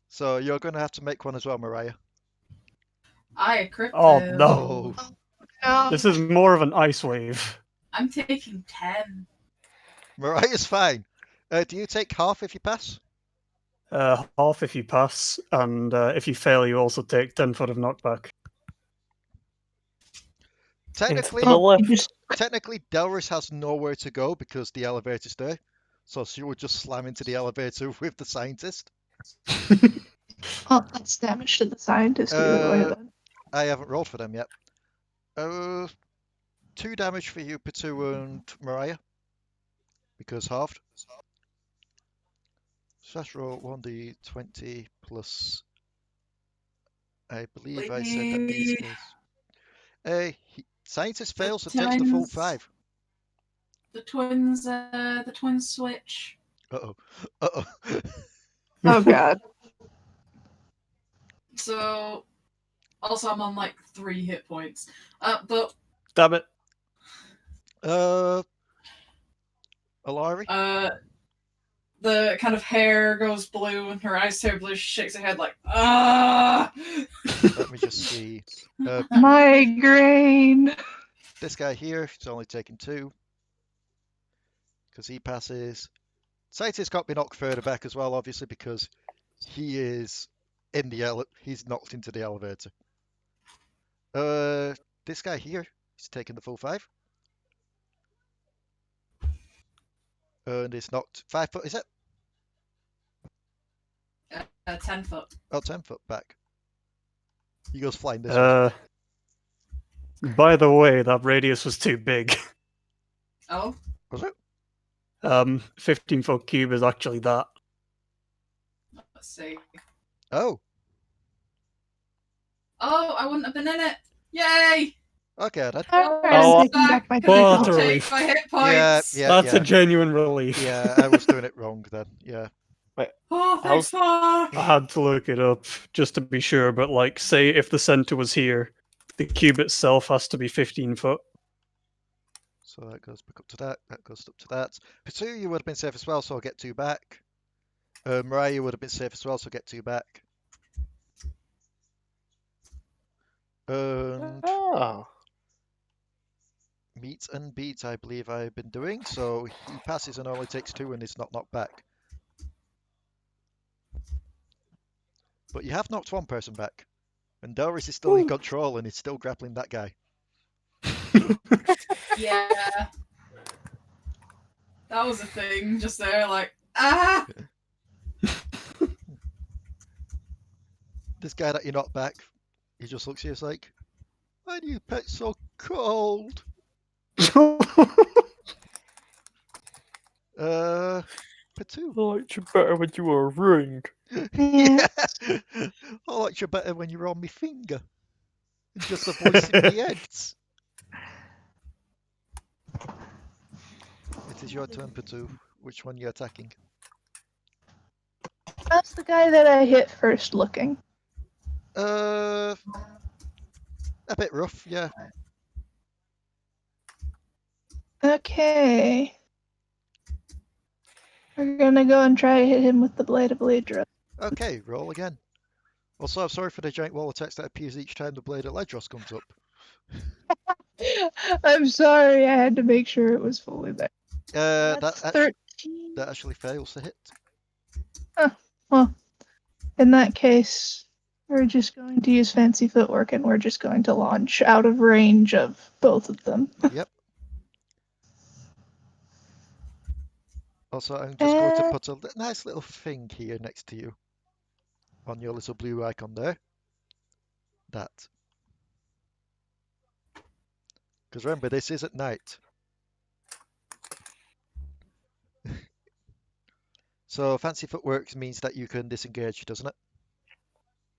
So you're going to have to make one as well, Mariah. I crit Oh fail. no! No. This is more of an ice wave. I'm taking 10. Mariah's fine. Do you take half if you pass? Half if you pass, and if you fail, you also take 10 foot of knockback. Technically, Into the left. technically, Delris has nowhere to go because the elevator's there. So she would just slam into the elevator with the scientist. Oh, that's damage to the scientist either way then. I haven't rolled for them yet. 2 damage for you, Potoo and Mariah. Because halved. So let's roll 1d20 plus. I believe I said that these guys. Scientist fails, so takes the full 5. The twins switch. Uh-oh. Uh-oh. Oh god. So, also I'm on like 3 hit points. But Damn it. Alari? the kind of hair goes blue and her eyes turn blue. She shakes her head like, ah! Let me just see. Migraine. This guy here, he's only taking 2. Because he passes. Scientist got me knocked further back as well, obviously, because he is in the he's knocked into the elevator. This guy here, he's taking the full 5. And it's knocked 5 foot, is it? 10 foot. Oh, 10 foot back. He goes flying this way. By the way, that radius was too big. Oh? Was it? 15-foot cube is actually that. Let's see. Oh. Oh, I wouldn't have been in it. Yay! Okay, then. Oh, taking back my well, that's a control. relief. My hit Yeah, points. yeah, That's a genuine relief. Yeah, I was doing it wrong then. Yeah. Oh, thanks, fuck. I had to look it up just to be sure, but like, say if the center was here, the cube itself has to be 15 foot. So that goes back up to that. That goes up to that. Potoo, you would have been safe as well, so I'll get 2 back. Mariah would have been safe as well, so I'll get 2 back. And Oh. meet and beat, I believe I've been doing. So he passes and only takes 2 and is not knocked back. But you have knocked 1 person back. And Delris is still in control and is still grappling that guy. Yeah. That was a thing, just there, like, ah! This guy that you knocked back, he just looks at you like, why do you pet so cold? Potoo. I liked you better when you were a ring. Yeah. I liked you better when you were on my finger. And just a voice in my head. It is your turn, Potoo. Which one are you attacking? That's the guy that I hit first looking. A bit rough, yeah. Okay. We're gonna go and try to hit him with the Blade of Ledros. Okay, roll again. Also, I'm sorry for the giant wall of text that appears each time the Blade of Ledros comes up. I'm sorry, I had to make sure it was fully there. That's 13. That actually fails to hit. Well, in that case, we're just going to use fancy footwork and we're just going to launch out of range of both of them. Yep. Also, I'm just going to put a nice little thing here next to you. On your little blue icon there. That. Because remember, this is at night. So fancy footwork means that you can disengage, doesn't it?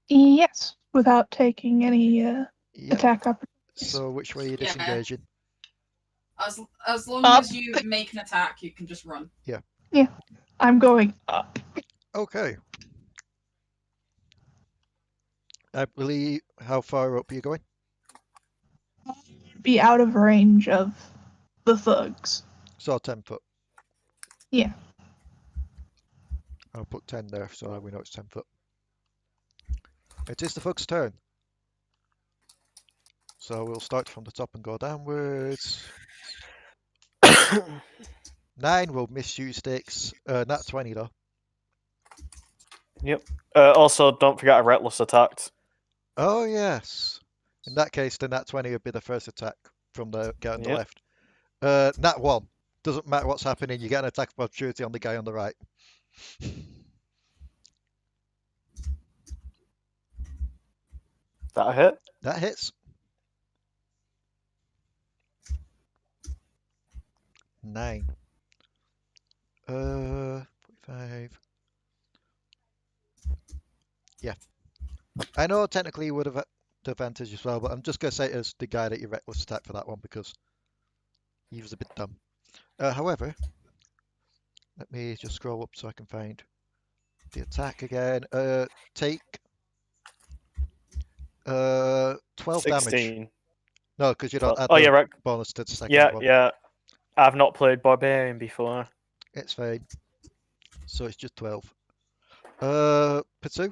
Yes, without taking any Yep. attack opportunities. So which way are you disengaging? As long Up. as you make an attack, you can just run. Yeah, I'm going up. Okay. I believe, how far up are you going? Be out of range of the thugs. So 10 foot. Yeah. I'll put 10 there so we know it's 10 foot. It is the Fug's turn. So we'll start from the top and go downwards. 9 will miss you, Sticks. Nat 20 though. Yep. Also, don't forget a reckless attacked. Oh yes. In that case, the Nat 20 would be the first attack from the guy on the Yep. left. Nat 1. Doesn't matter what's happening, you get an attack of opportunity on the guy on the right. That a hit? That hits. 9. 45. Yeah. I know technically you would have advantage as well, but I'm just going to say it as the guy that you reckless attack for that one because he was a bit dumb. However, let me just scroll up so I can find the attack again. Take 12 damage. 16. No, because you don't add Oh, the yeah, right. bonus to the second Yeah, one. yeah. I've not played Barbarian before. It's fine. So it's just 12. Potoo,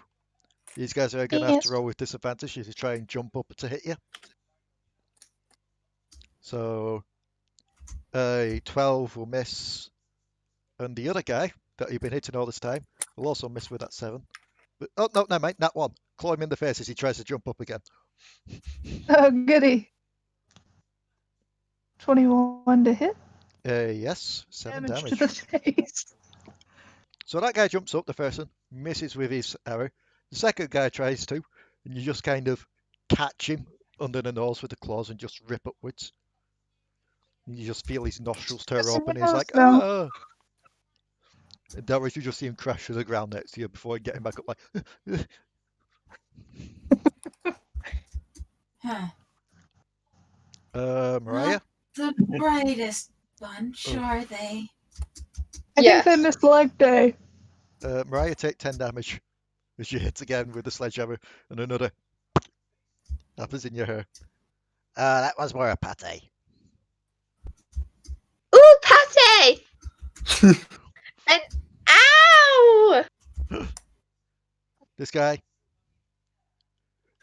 these guys are going to have to Yes. roll with disadvantage if you try and jump up to hit you. So 12 will miss. And the other guy that you've been hitting all this time will also miss with that 7. But, oh, no, never mind. Nat 1. Claw him in the face as he tries to jump up again. Oh, goody. 21 to hit. Yes, 7 Damage damage. to the face. So that guy jumps up, the first one, misses with his arrow. The second guy tries to, and you just kind of catch him under the nose with the claws and just rip upwards. And you just feel his nostrils tear Yes, open, and yes, he's like, no. ah! And Delris, you just see him crash to the ground next to you before you get him back up like, Huh. Mariah? The brightest bunch, Oh. are they? I Yes. think they missed leg day. Mariah, take 10 damage as she hits again with the sledgehammer, and another happens in your hair. That was more a pate. Ooh, Patty! And ow! This guy.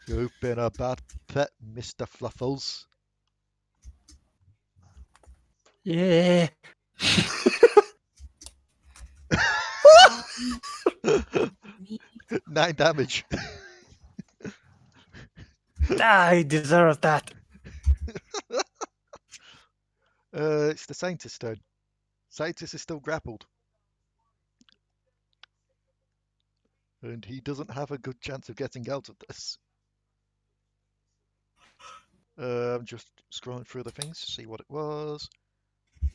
You've been a bad pet, Mr. Fluffles. Yeah. 9 damage. I deserve that. It's the scientist's turn. Scientist is still grappled. And he doesn't have a good chance of getting out of this. I'm just scrolling through the things to see what it was.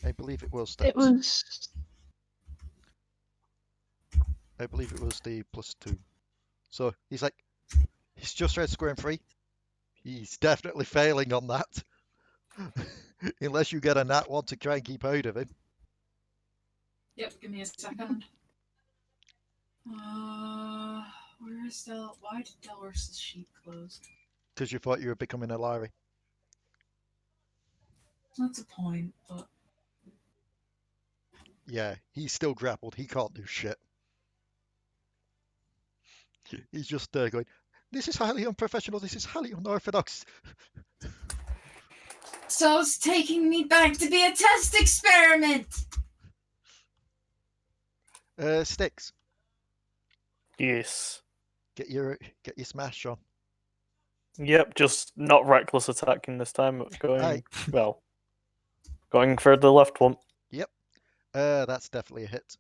I believe it was that. It was. I believe it was the +2. So he's like, he's just tried squaring free. He's definitely failing on that. Unless you get a nat 1 to try and keep out of him. Yep, give me a second. Where is Del? Why did Delris' sheet close? Because you thought you were becoming Alari. That's a point, but Yeah, he's still grappled. He can't do shit. He's just going, this is highly unprofessional. This is highly unorthodox. so it's taking me back to be a test experiment. Sticks, Yes. get your smash on. Yep, just not reckless attacking this time. Going Aye. well. Going for the left one. That's definitely a hit.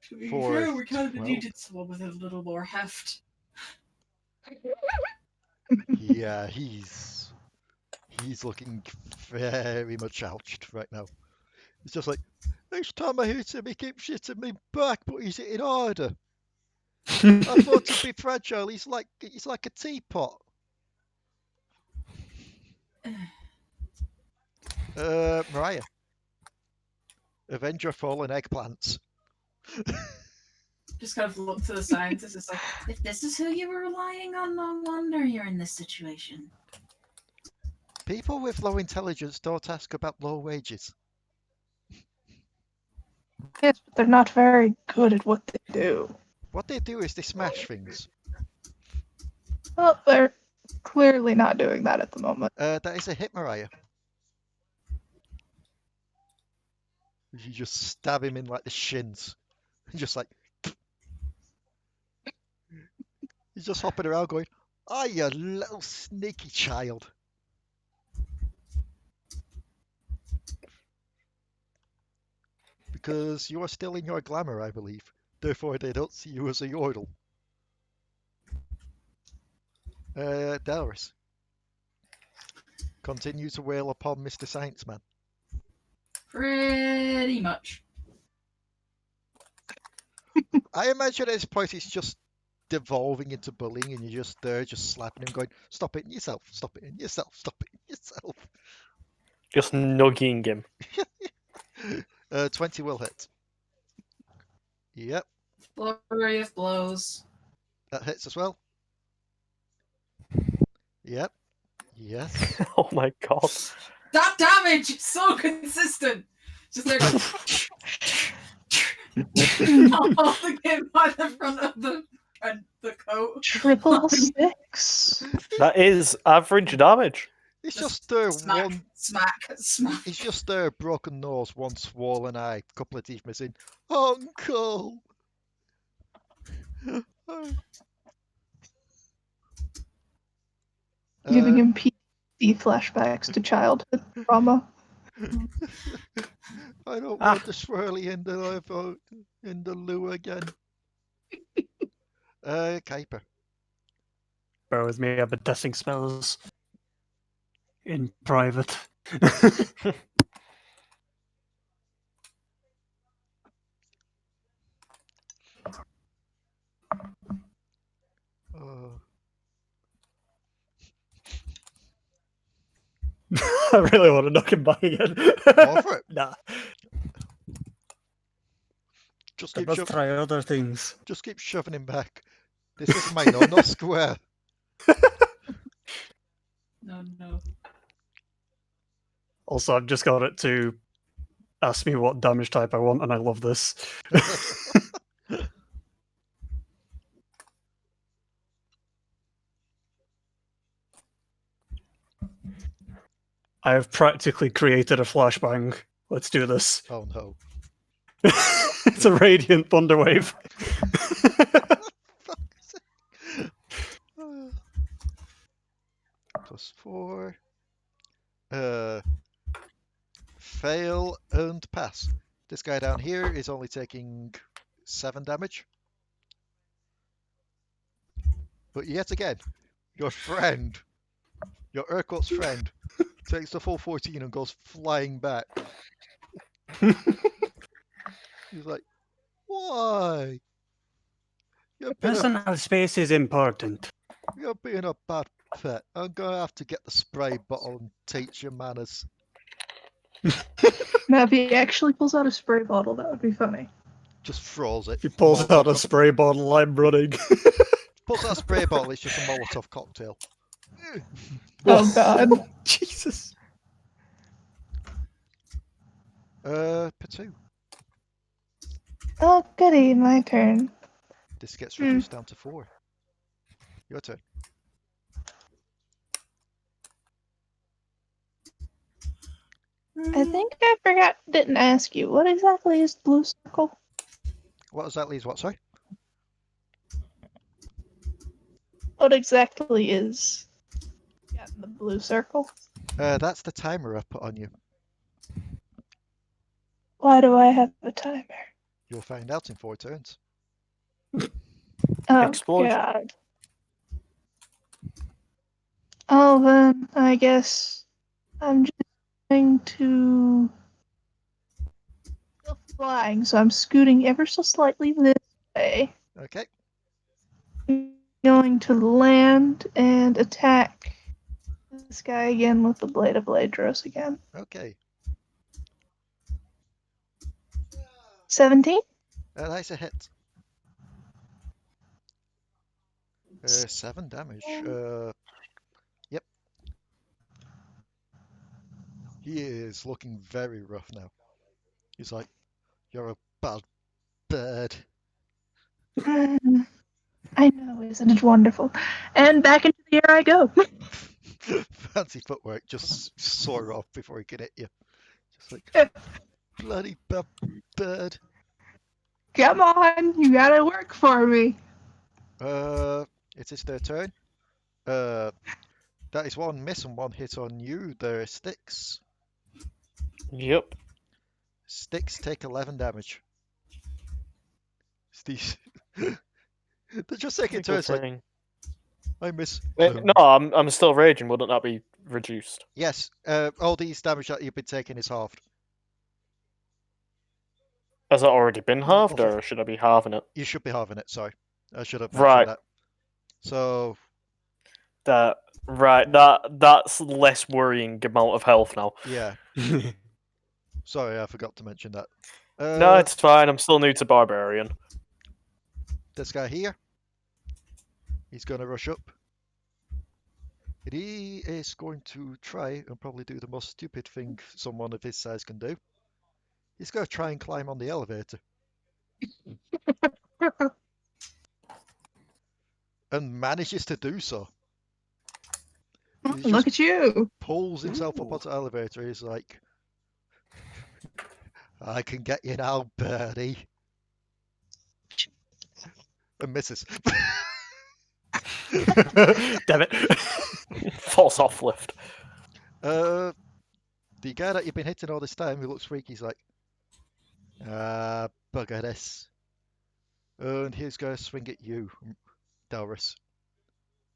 To be For fair, we kind of 12. needed someone with a little more heft. Yeah, he's looking very much ouched right now. It's just like, each time I hit him, he keeps shitting me back, but he's hitting harder. I thought he'd be fragile. He's like a teapot. Mariah. Avenge your fallen eggplants. Just kind of look to the scientist. It's like, if this is who you were relying on, no wonder you're in this situation. People with low intelligence don't ask about low wages. Yes, but they're not very good at what they do. What they do is they smash things. Well, they're clearly not doing that at the moment. That is a hit, Mariah. You just stab him in like the shins. Just like he's just hopping around going, "Oh, you little sneaky child." Because you are still in your glamour, I believe. Therefore, they don't see you as a Yordle. Delris. Continue to wail upon Mr. Science Man. Pretty much. I imagine at this point it's just devolving into bullying and you're just there, just slapping him, going, "Stop it yourself, stop it yourself, stop it yourself." Just nugging him. 20 will hit. Yep, Flurry of blows. that hits as well. Yep. Yes. Oh my god. That damage! It's so consistent! Just there going. Holding him by the front of the coat. Triple 6. That is average damage. It's just there Smack, one. smack, smack. It's just there, broken nose, one swollen eye, couple of teeth missing. Uncle. Giving him PTSD flashbacks to childhood trauma. I don't want the swirly in the loo again. Kuiper. Bear with me, I've been testing spells in private. I really want to knock him back again. Go for it. Nah, Just I keep, must try other things. just keep shoving him back. This is my no square. No. Also, I've just got it to ask me what damage type I want, and I love this. I have practically created a flashbang. Let's do this. Oh no. It's a radiant thunderwave. +4. Fail and pass. This guy down here is only taking 7 damage. But yet again, your friend, your Urquhart's friend, takes the full 14 and goes flying back. He's like, "Why? You're being, Personal space is important. you're being a bad pet. I'm going to have to get the spray bottle and teach you manners." Now, if he actually pulls out a spray bottle, that would be funny. Just throws it. If he pulls Molotov out a spray bottle, I'm running. Pulls out a spray bottle, it's just a Molotov cocktail. Oh god. Jesus. Potoo. Oh goody, my turn. This gets reduced down to 4. Your turn. I think I didn't ask you. What exactly is blue circle? What exactly is what, sorry? What exactly is the blue circle? That's the timer I put on you. Why do I have a timer? You'll find out in 4 turns. Oh Explosion. god. Oh then, I guess I'm just going to still flying, so I'm scooting ever so slightly this way. Okay. I'm going to land and attack this guy again with the Blade of Ladros again. Okay. 17? That's a hit. 7 damage. Yep. He is looking very rough now. He's like, "You're a bad bird." I know, isn't it wonderful? And back into the air I go. Fancy footwork, just soar off before he can hit you. Just like, bloody bird. Come on, you gotta work for me. It is their turn. That is one miss and one hit on you. There are sticks. Yep. Sticks take 11 damage. These... They're just taking turns like, I miss. No, I'm still raging. Wouldn't that be reduced? Yes, all these damage that you've been taking is halved. Has it already been halved, or should I be halving it? You should be halving it, sorry. I should have mentioned Right. that. So, That's less worrying amount of health now. yeah. Sorry, I forgot to mention that. No, it's fine. I'm still new to Barbarian. This guy here. He's going to rush up. And he is going to try and probably do the most stupid thing someone of his size can do. He's going to try and climb on the elevator. And manages to do so. He Look at you. Pulls himself up onto the elevator. He's like, I can get you now, birdie. And misses. Damn it. False off lift. The guy that you've been hitting all this time, who looks freaky, he's like, bugger this. And he's going to swing at you, Delris.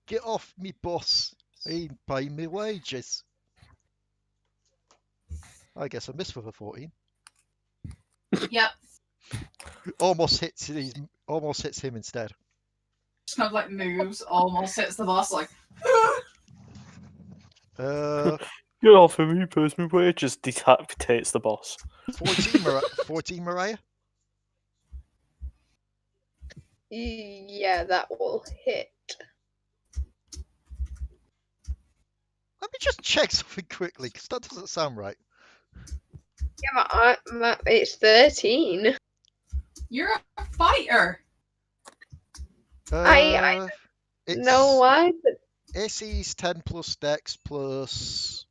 Get off me, boss. I ain't paying me wages. I guess I missed with a 14. Yep. Almost hits him instead. Just kind of like moves, almost hits the boss, like. Get off of me, pays me wages. Decapitates the boss. 14, Mariah? Yeah, that will hit. Let me just check something quickly, because that doesn't sound right. Yeah, it's 13. You're a fighter. I it's know why, but AC's 10 plus Dex plus...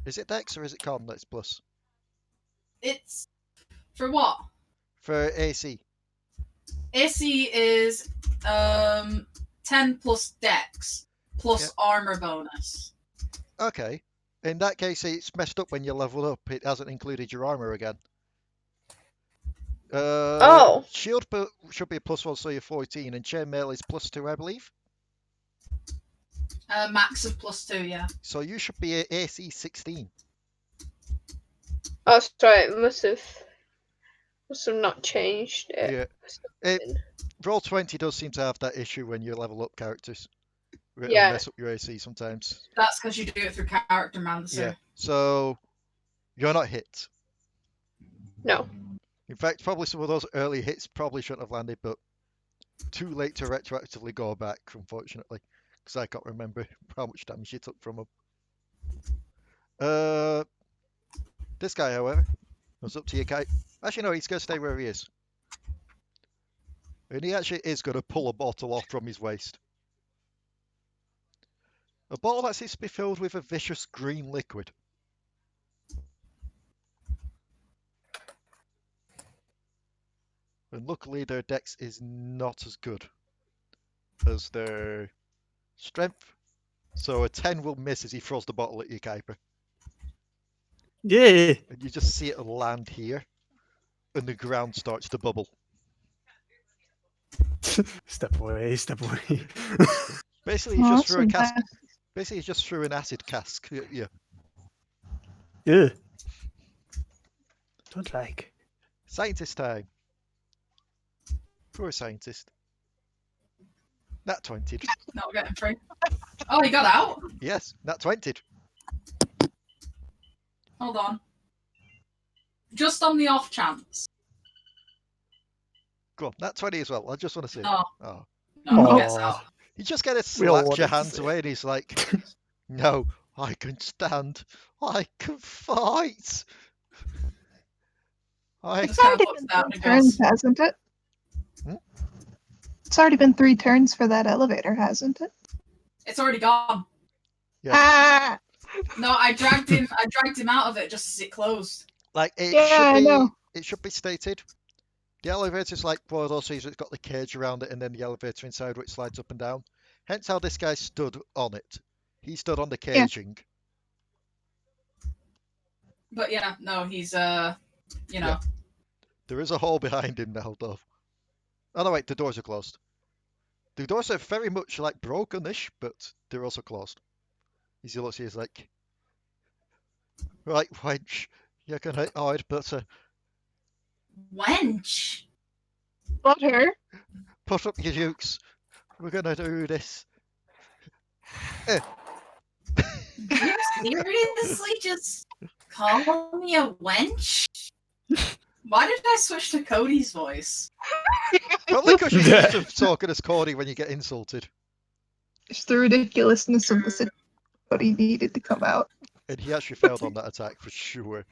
Is it Dex or is it Con that's plus? It's for what? For AC. AC is 10 plus Dex plus armor bonus. Okay. In that case, it's messed up when you level up. It hasn't included your armor again. Shield should be a +1, so you're 14, and chainmail is +2, I believe. Max of +2, yeah. So you should be at AC 16. oh, sorry, it must have not changed it. Yeah. Roll20 does seem to have that issue when you level up characters. It'll Yeah. mess up your AC sometimes. That's because you do it through character mancer. Yeah. So you're not hit. No. In fact, probably some of those early hits probably shouldn't have landed, but too late to retroactively go back, unfortunately, because I can't remember how much damage you took from him. This guy, however, was up to your kite. Actually, no, he's going to stay where he is. And he actually is going to pull a bottle off from his waist. A bottle that seems to be filled with a vicious green liquid. And luckily their dex is not as good as their strength. So a 10 will miss as he throws the bottle at you, Kuiper. Yeah. And you just see it land here. And the ground starts to bubble. Step away, step away. Basically, he just threw a cask. Basically, he just threw an acid cask at you. Yeah. Don't like. Scientist time. Poor scientist. Nat 20. Not getting free. Oh, he got out? Yes, nat 20. Hold on. Just on the off chance. Go on, nat 20 as well. I just want to see it. Oh. Oh. No, he gets out. You just get to We all slap wanted your to hands see away and he's like, no, I can stand I can fight. I Just It's kind already of looks been out 3 and turns, goes, hasn't it? Hmm? It's already been 3 turns for that elevator, hasn't it? it's already gone. Yes. Ah! No, I dragged him out of it just as it closed. Like it Yeah, should I be. know. It should be stated. The elevator's like one of those things that's got the cage around it, and then the elevator inside which slides up and down. Hence how this guy stood on it. He stood on the Yeah. caging. But yeah, no, he's you know. Yeah. There is a hole behind him now, though. Oh no, wait, the doors are closed. The doors are very much like broken-ish, but they're also closed. As he looks, he's like, right, wench, you're gonna hide, but Wench. Butter. put up your dukes. We're gonna do this. You seriously just call me a wench? Why did I switch to Cody's voice? Probably because you're used to talking as Cody when you get insulted. It's the ridiculousness of the situation. But he needed to come out. And he actually failed on that attack for sure.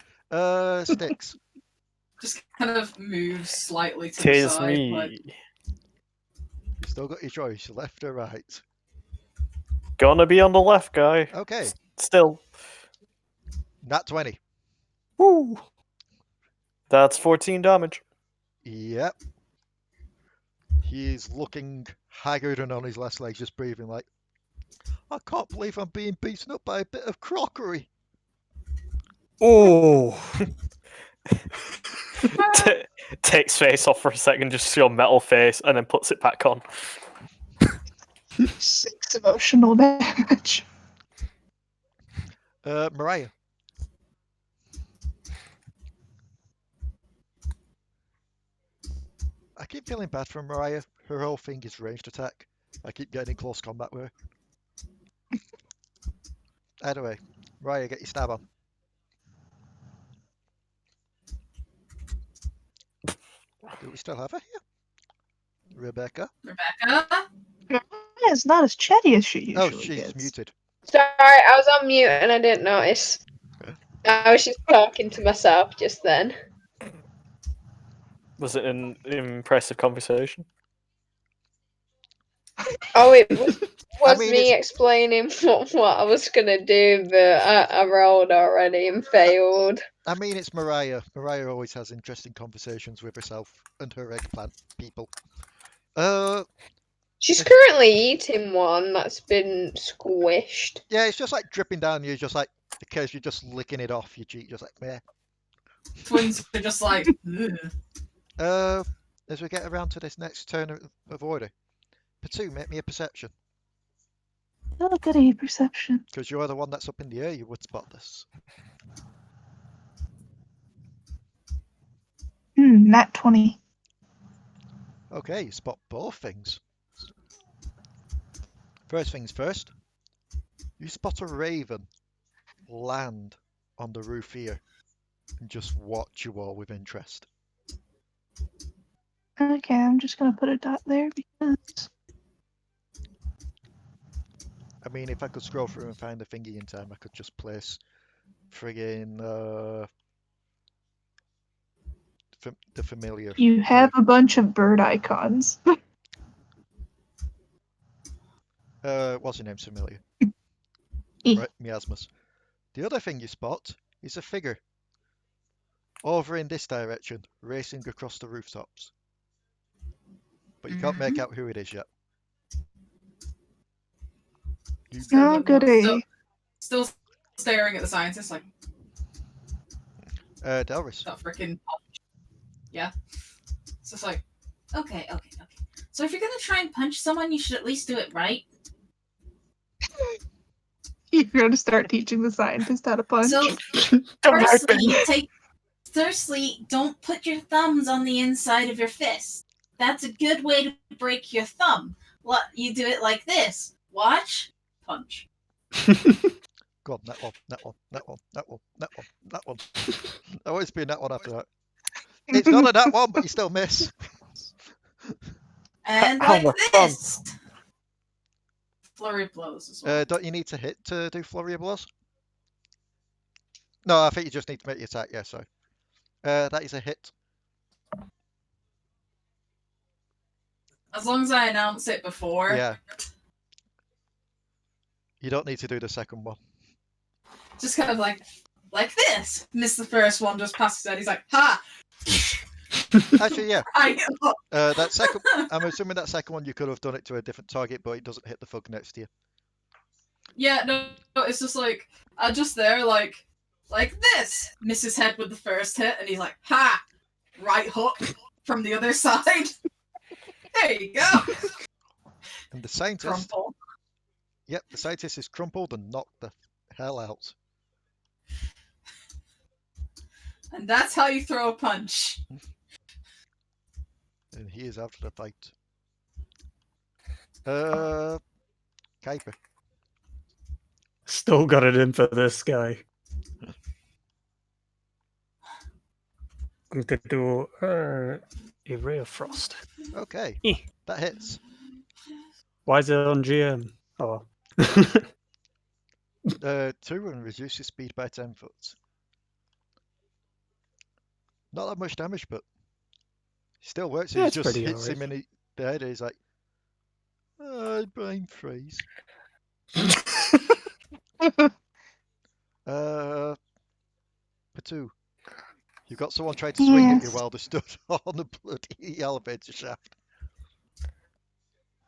Sticks. Just kind of moves slightly to the Tis side. Like, me. You still got your choice, left or right. Gonna be on the left, guy. Okay, Still. nat 20. Woo. That's 14 damage. Yep. He's looking haggard and on his last legs, just breathing like, I can't believe I'm being beaten up by a bit of crockery. Oh. Takes face off for a second, just your metal face, and then puts it back on. 6 emotional damage. Mariah. I keep feeling bad for Mariah. Her whole thing is ranged attack. I keep getting in close combat with her. Anyway, Mariah, get your stab on. Do we still have her here? Rebecca? Rebecca? It's not as chatty as she usually Oh, she's gets. muted. Sorry, I was on mute and I didn't notice. I was just talking to myself just then. Was it an impressive conversation? Oh, it was I mean, me explaining what I was gonna do, but I rolled already and failed. I mean, it's Mariah. Mariah always has interesting conversations with herself and her eggplant people. She's currently eating one that's been squished. Yeah, it's just like dripping down you, just like, because you're just licking it off your cheek, just like, meh. Twins are just like, ugh. As we get around to this next turn of order, Potoo, make me a perception. Oh, goody, perception. Because you're the one that's up in the air, you would spot this. Nat 20. Okay, you spot both things. First things first, you spot a raven land on the roof here and just watch you all with interest. Okay, I'm just gonna put a dot there because I mean, if I could scroll through and find the thingy in time, I could just place friggin' the familiar. you have a bunch of bird icons. What's your name, familiar? E. Right, Miasmus. The other thing you spot is a figure over in this direction, racing across the rooftops. But you can't make out who it is yet. Oh, goody. Still staring at the scientist like, Delris. that freaking punch. Yeah. It's just like, okay. So if you're gonna try and punch someone, you should at least do it right. You're gonna start teaching the scientist how to punch. So, firstly, don't put your thumbs on the inside of your fist. That's a good way to break your thumb. You do it like this. Watch, punch. Go on, that one. Always been that one after that. It's not a that one, but you still miss. And Ow, like my this. Flurry of blows as well. Don't you need to hit to do flurry of blows? No, I think you just need to make the attack. Yeah, sorry. That is a hit. As long as I announce it before. Yeah. You don't need to do the second one. Just kind of like this. Missed the first one, just past his head. He's like, ha! Actually, yeah. I That second. I'm assuming that second one you could have done it to a different target, but it doesn't hit the thug next to you. Yeah, no, it's just like I just there like this. Miss his head with the first hit, and he's like, ha! Right hook from the other side. There you go. And the scientist. Crumple. Yep, the scientist is crumpled and knocked the hell out. And that's how you throw a punch. And he is out of the fight. Kuiper. Still got it in for this guy. Going to do a Ray of Frost. Okay, that hits. Why is it on GM? Oh. 2 and reduces speed by 10 foot. Not that much damage, but still works. Yeah, He it's just pretty hits him alright. in the head. He's like, brain freeze. Potoo. You've got someone trying to swing at you Yes. while they're stood on the bloody elevator shaft.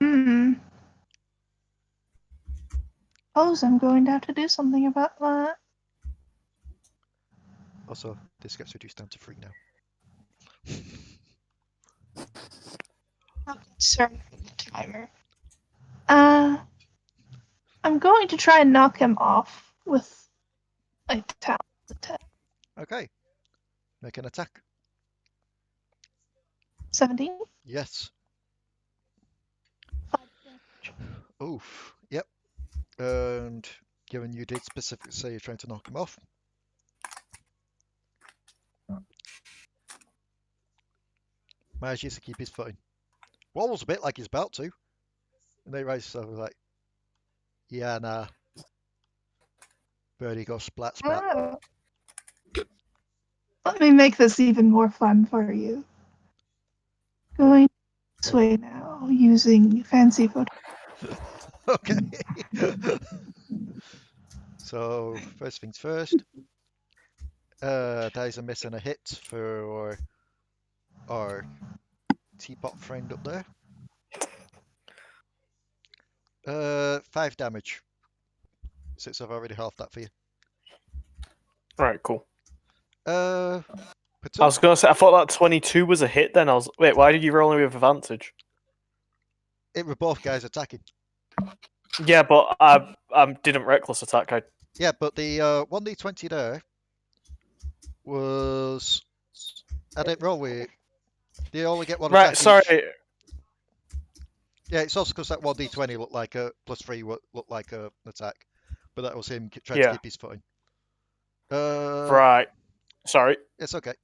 Hmm. Suppose I'm going to have to do something about that. Also, this gets reduced down to 3 now. Okay, sorry for the timer. I'm going to try and knock him off with a talent attack. Okay. Make an attack. 17? Yes. 5 damage. Oof. Yep. And given you did specifically say you're trying to knock him off. Manages to keep his footing. Wobbles a bit like he's about to. And then he raises himself like, yeah, nah. Birdie goes splat, splat. Ah. Let me make this even more fun for you. Going this way now, using fancy photo. Okay. So, first things first. That is a miss and a hit for our teapot friend up there. 5 damage. Since I've already halved that for you. Right, cool. Potoo. I was gonna say I thought that 22 was a hit. Then wait. Why did you roll with advantage? It were both guys attacking. Yeah, but I didn't reckless attack. Yeah, but the 1d20 there was. I didn't roll with it. They only get one Right, attack sorry. each. Yeah, it's also because that 1d20 looked like a +3 looked like an attack, but that was him trying to keep his footing. Right. Sorry. It's okay.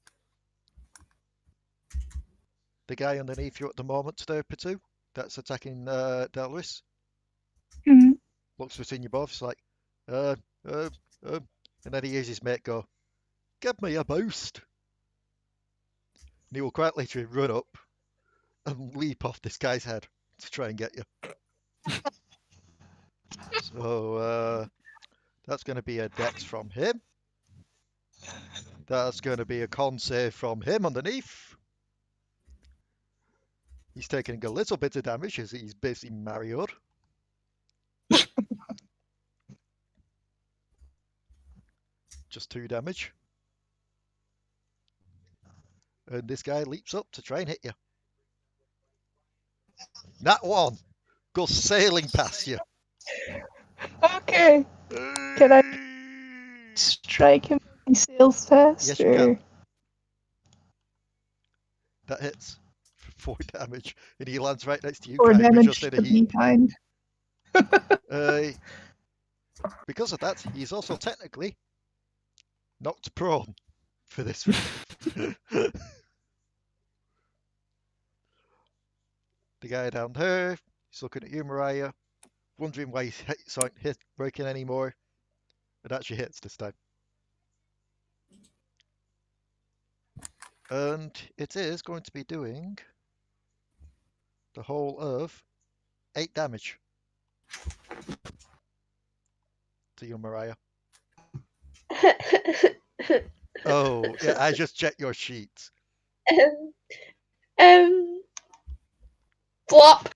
The guy underneath you at the moment, there, Potoo, that's attacking Delris, Mhm. looks between you both. It's like, and then he hears his mate go, "Give me a boost." And he will quite literally run up and leap off this guy's head to try and get you. So that's going to be a dex from him. That's going to be a con save from him underneath. He's taking a little bit of damage as he's basically Mario'd. Just 2 damage. And this guy leaps up to try and hit you. That one goes sailing past you. Okay. Can I strike him when he sails past? Yes, you can. or- That hits for 4 damage, and he lands right next to you, Or Kuiper, damage just in to a be heap. kind. Because of that, he's also technically knocked prone for this round. The guy down there, he's looking at you, Mariah, wondering why his hits aren't breaking anymore. It actually hits this time. And it is going to be doing the whole of 8 damage to you, Mariah. Oh, yeah, I just checked your sheet. Flop.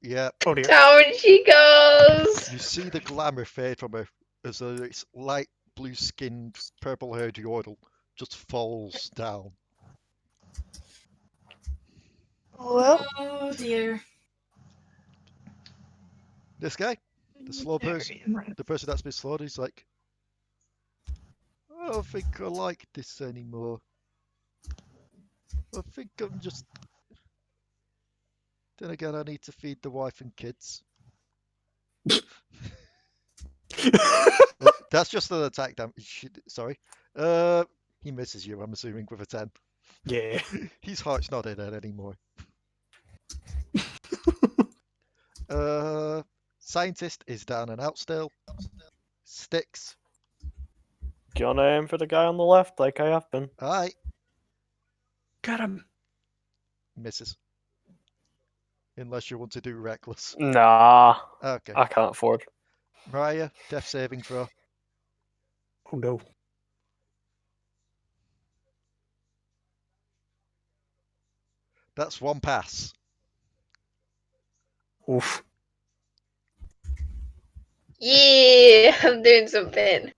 Yeah, Oh dear. Down she goes. you see the glamour fade from her as this light blue-skinned, purple-haired Yordle just falls down. Well, Oh dear. This guy, the slow person, Barbarian. the person that's been slowed, he's like, I don't think I like this anymore. I think I'm just... Then again, I need to feed the wife and kids. That's just an attack damage. Sorry. He misses you, I'm assuming, with a 10. Yeah. His heart's not in it anymore. Scientist is down and out still. Sticks. Do you want to aim for the guy on the left, like I have been? Aye. Got him. Misses. Unless you want to do reckless. Nah, Okay. I can't afford. Mariah, death saving throw. Oh no. That's 1 pass. Oof. Yeah, I'm doing something.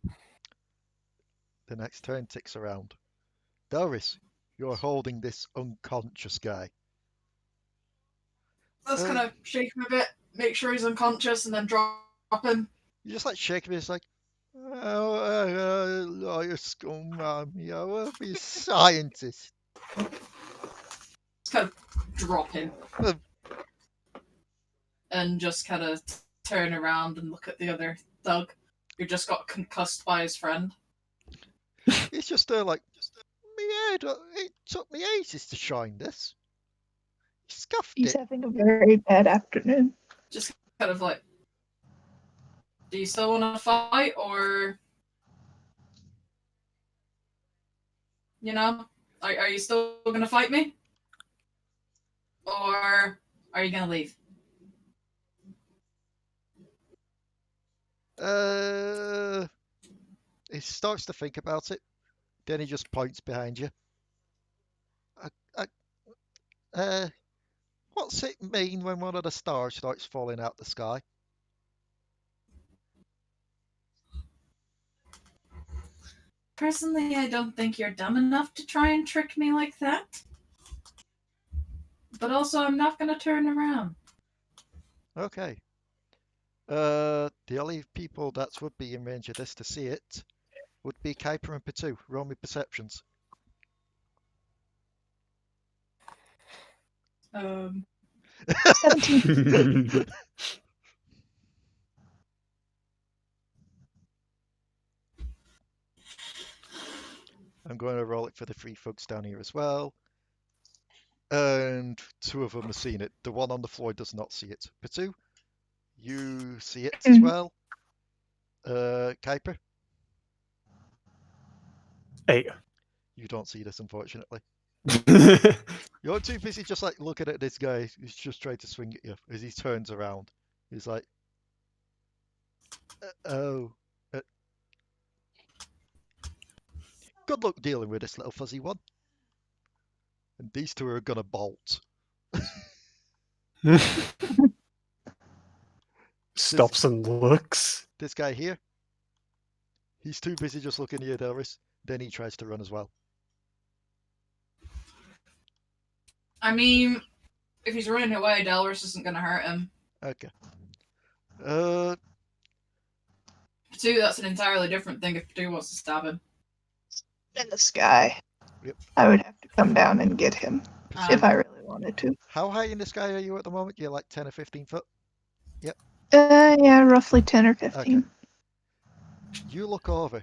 The next turn ticks around. Delris, you're holding this unconscious guy. Just kind of shake him a bit, make sure he's unconscious, and then drop him. You just like shake him, it's like, lawyer scum, mommy, I will be a scientist. Just kind of drop him. And just kind of turn around and look at the other thug who just got concussed by his friend. It's just like, me head, it took me ages to shine this. He scuffed He's it. having a very bad afternoon. Just kind of like, do you still want to fight, or, you know, are you still going to fight me? Or are you going to leave? He starts to think about it. Then he just points behind you. What's it mean when one of the stars starts falling out the sky? Personally, I don't think you're dumb enough to try and trick me like that. But also, I'm not going to turn around. Okay. The only people that would be in range of this to see it would be Kuiper and Potoo. Roll me perceptions. 17. I'm going to roll it for the 3 folks down here as well. And 2 of them have seen it. The one on the floor does not see it. Potoo, you see it as well. Kuiper, 8. you don't see this, unfortunately. You're too busy just like looking at this guy who's just trying to swing at you as he turns around. He's like, good luck dealing with this little fuzzy one. And these 2 are gonna bolt. Stops and looks. This guy here, he's too busy just looking at you, Delris. Then he tries to run as well. I mean, if he's running away, Delris isn't going to hurt him. Okay. Potoo, that's an entirely different thing if Potoo wants to stab him. In the sky. Yep. I would have to come down and get him if I really wanted to. How high in the sky are you at the moment? You're like 10 or 15 foot? Yeah, roughly 10 or 15. Okay. You look over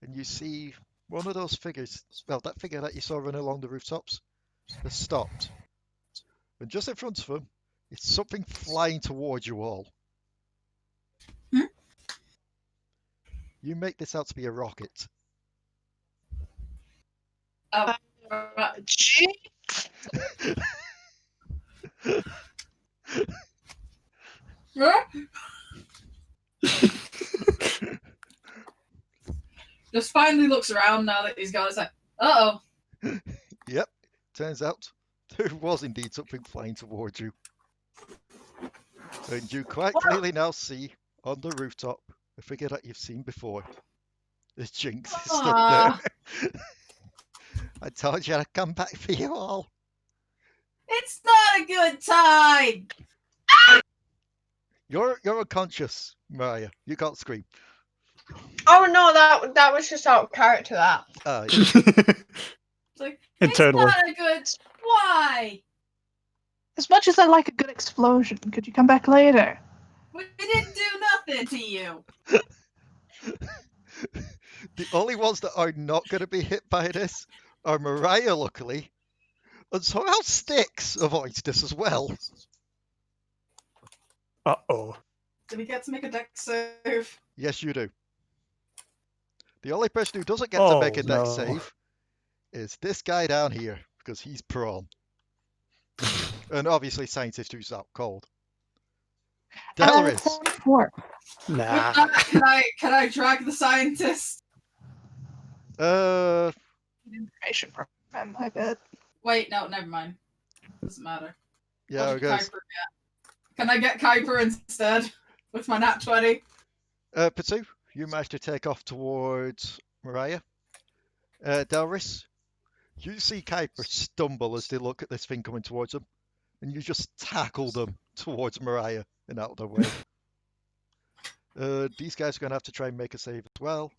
and you see one of those figures, well, that figure that you saw running along the rooftops, has stopped. And just in front of him, it's something flying towards you all. Hmm? You make this out to be a rocket. Oh, Gee. Just finally looks around now that he's got his head. Uh-oh. Yep, turns out there was indeed something flying towards you. And you quite clearly now see on the rooftop a figure that you've seen before. The Jinx is stood there. I told you I'd come back for you all. It's not a good time! You're unconscious, Mariah. You can't scream. Oh no, that was just out of character. That. Yeah. It's like, Internally. it's not a good... Why? As much as I like a good explosion, could you come back later? We didn't do nothing to you. The only ones that are not going to be hit by this are Mariah, luckily, and somehow Styx avoids this as well. Uh-oh. Did we get to make a deck save? Yes, you do. The only person who doesn't get to make a deck no. save is this guy down here, because he's prone. And obviously scientist who's out cold. Delris. 4. Nah. With that, can I drag the scientist? Information from him, I bet. Wait, no, never mind. Doesn't matter. Yeah, What it did goes. Kuiper get? Can I get Kuiper instead? With my nat 20? Potoo, you managed to take off towards Mariah. Delris, you see Kuiper stumble as they look at this thing coming towards them, and you just tackle them towards Mariah and out of the way. These guys are going to have to try and make a save as well.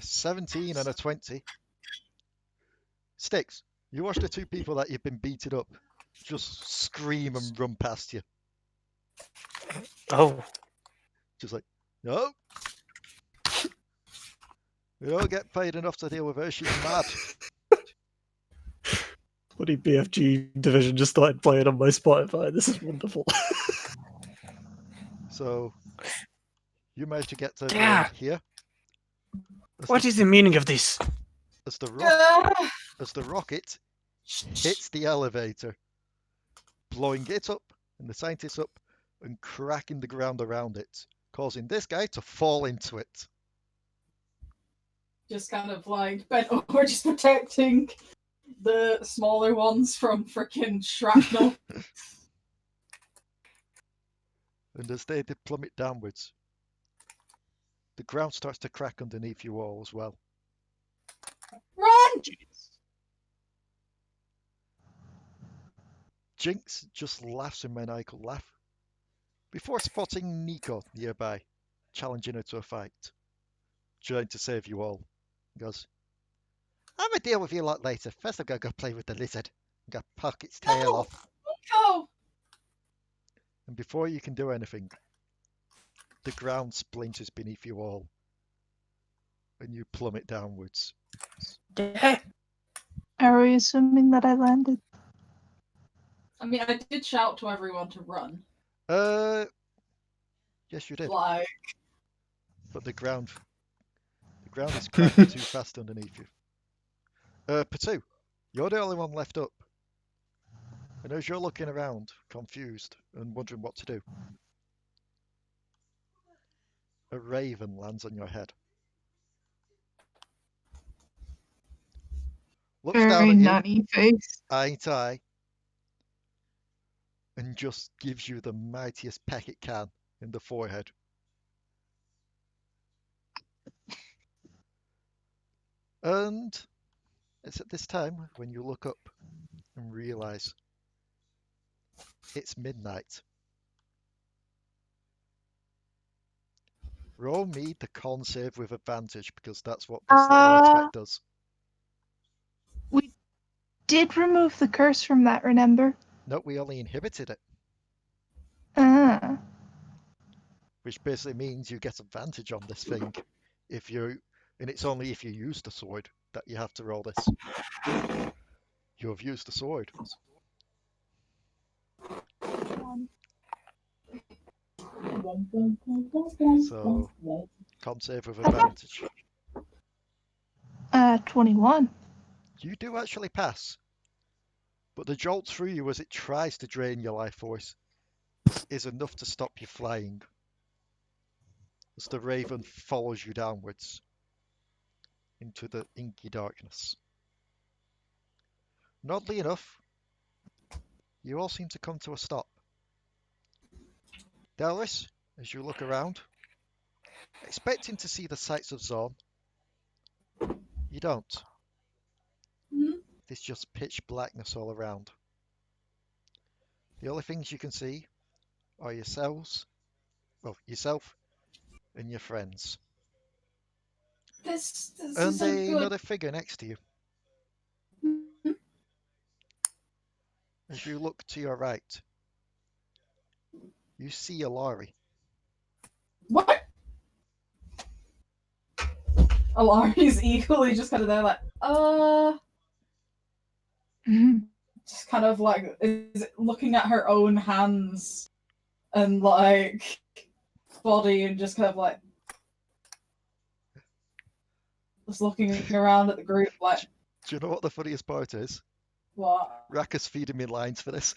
17 and a 20. Styx, you watch the two people that you've been beaten up just scream and run past you. Oh. Just like, no. You don't get paid enough to deal with her, she's mad. Bloody BFG division just started playing on my Spotify. This is wonderful. So, you managed to get to Yeah. here. What is the meaning of this? As the rocket Shh. hits the elevator, blowing it up and the scientists up and cracking the ground around it, causing this guy to fall into it. Just kind of like bent over, just protecting the smaller ones from freaking shrapnel. And as they plummet downwards, the ground starts to crack underneath you all as well. Run! Jinx just laughs a maniacal laugh before spotting Nico nearby, challenging her to a fight, trying to save you all. He goes, I'm gonna deal with you a lot later. First I'm gonna go play with the lizard and go poke its tail off. Go! And before you can do anything, the ground splinters beneath you all, and you plummet downwards. Are we assuming that I landed? I mean, I did shout to everyone to run. Yes, you did. Like, But the ground is cracking too fast underneath you. Potoo, you're the only one left up. And as you're looking around, confused and wondering what to do, a raven lands on your head. Looks down Very at you, nutty face. eye to eye, and just gives you the mightiest peck it can in the forehead. And it's at this time when you look up and realize it's midnight. Roll me the con save with advantage because that's what this little artifact does. We did remove the curse from that, remember? No, we only inhibited it, Ah. which basically means you get advantage on this thing if you, and it's only if you use the sword that you have to roll this. You have used the sword. So Con save with advantage. 21. You do actually pass, but the jolt through you as it tries to drain your life force is enough to stop you flying, as the raven follows you downwards into the inky darkness. And oddly enough, you all seem to come to a stop. Delris, as you look around, expecting to see the sights of Zorn, you don't. There's just pitch blackness all around. The only things you can see are yourself and your friends. This And isn't good. another figure next to you. As you look to your right, you see Alari. What? Alari's equally just kind of there, like, just kind of like is looking at her own hands and like body and just kind of like just looking around at the group like. Do you know what the funniest part is? What? Raka's feeding me lines for this.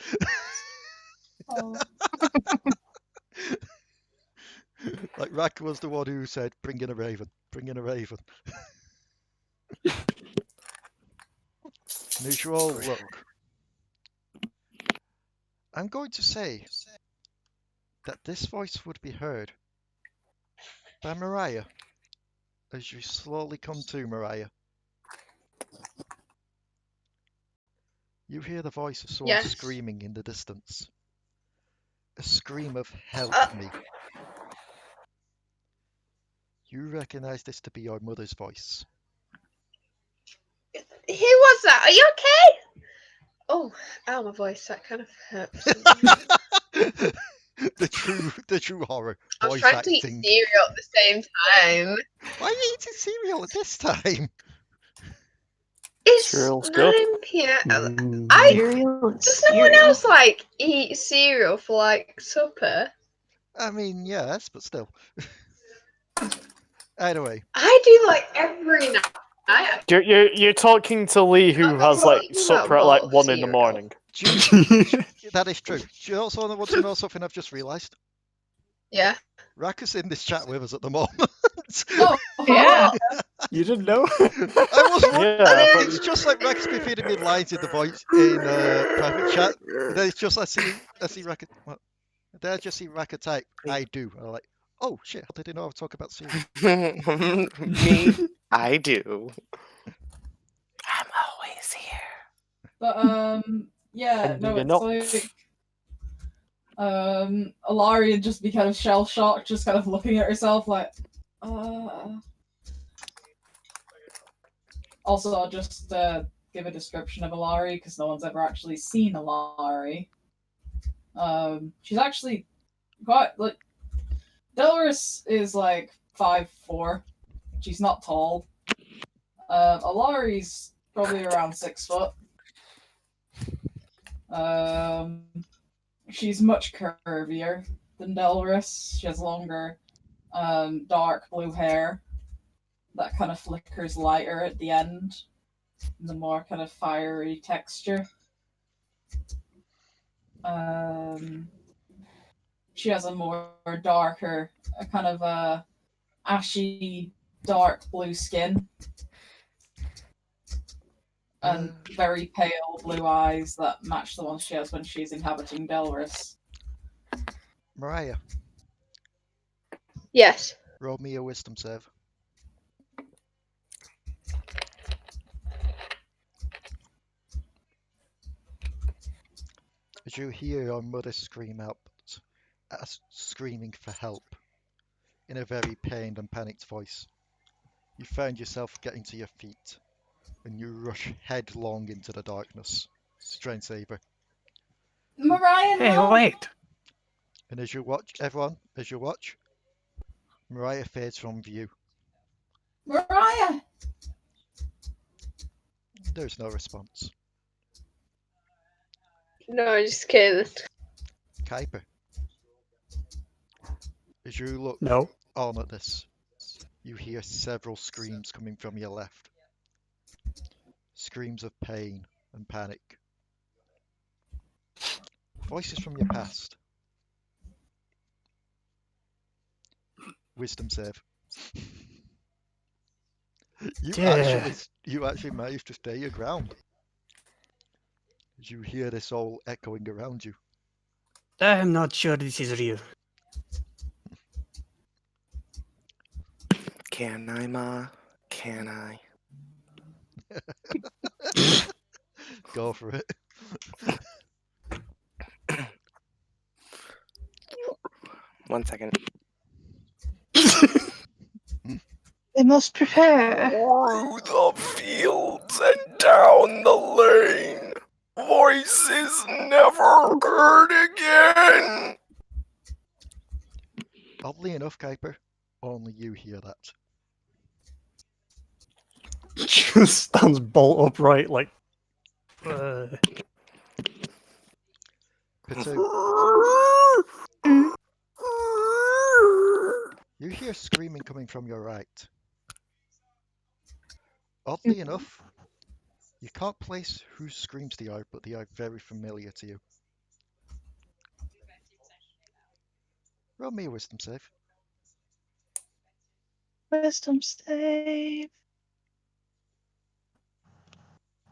Oh. Like Raka was the one who said, "Bring in a raven, bring in a raven." And as you all look, I'm going to say that this voice would be heard by Mariah as you slowly come to Mariah. You hear the voice of someone Yes. screaming in the distance. A scream of "Help me." You recognize this to be your mother's voice. Who was that? Are you okay? Oh, ow, my voice. That kind of hurt. the true horror. I was Voice trying to eat acting. cereal at the same time. Why are you eating cereal at this time? It's Cereal's 9 good. p.m. Cereal is Does no one cereal. else like eat cereal for like supper? I mean, yes, but still. Anyway, I do like every night. You're talking to Lee, who I'm has like talking about supper at like both 1 in the cereal. morning. that is true. Do you also want to know something I've just realised? Yeah. Raka's in this chat with us at the moment. Oh, Yeah. You didn't know? I was wondering. Yeah, but- It's just like Raka's been feeding me lines in the voice in private chat. And then it's just I see Raka. What? Then I just see Raka type. I do. And I'm like, oh shit! How did he know I was talking about cereal? Me, I do. I'm always here. but yeah, And no, you're it's not. like Alari would just be kind of shell shocked, just kind of looking at herself like, Also, I'll just give a description of Alari because no one's ever actually seen Alari. She's actually quite like Delris is like 5'4". She's not tall. Alari's probably around 6 foot. She's much curvier than Delris. She has longer, dark blue hair that kind of flickers lighter at the end, and the more kind of fiery texture. She has a more darker, a kind of ashy, dark blue skin, and very pale blue eyes that match the ones she has when she's inhabiting Delris. Mariah, Yes. roll me a wisdom save. As you hear your mother scream out, screaming for help, in a very pained and panicked voice, you find yourself getting to your feet, and you rush headlong into the darkness to try and save her. Mariah, Hey, no! wait. And as you watch, everyone, as you watch, Mariah fades from view. Mariah! There's no response. No, just kidding. Kuiper, as you look No. on at this, You hear several screams coming from your left. Screams of pain and panic. Voices from your past. Wisdom save. You actually managed to stay your ground. As you hear this all echoing around you. I'm not sure this is real. Can I, Ma? Can I? Go for it. One second. They must prepare. Through the fields and down the lane, voices never heard again. Oddly enough, Kuiper, only you hear that. Just stands bolt upright, like. Potoo, you hear screaming coming from your right. Oddly enough, you can't place whose screams they are, but they are very familiar to you. Roll me a wisdom save. Wisdom save.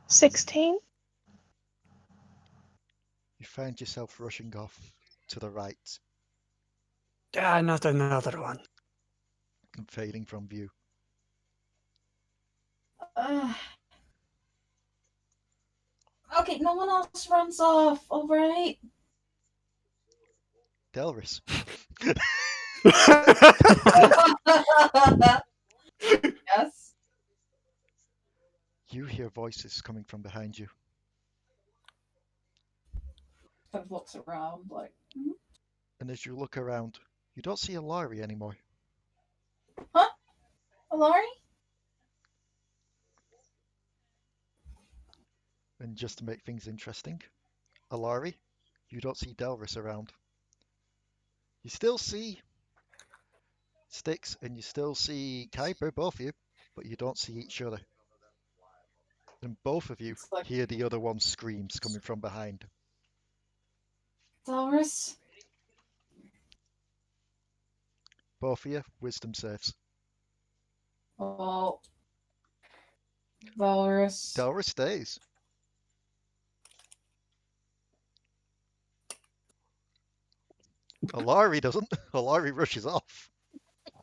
16. You find yourself rushing off to the right Ah, not another one. and fading from view. Okay, no one else runs off, alright? Delris, Yes? you hear voices coming from behind you. Kind of looks around like, And as you look around, you don't see Alari anymore. huh? Alari? And just to make things interesting, Alari, you don't see Delris around. You still see Styx and you still see Kuiper, both of you, but you don't see each other. And both of you It's like- hear the other one's screams coming from behind. Delris? Both of you, wisdom saves. Oh. Delris. Delris stays. Alari doesn't. Alari rushes off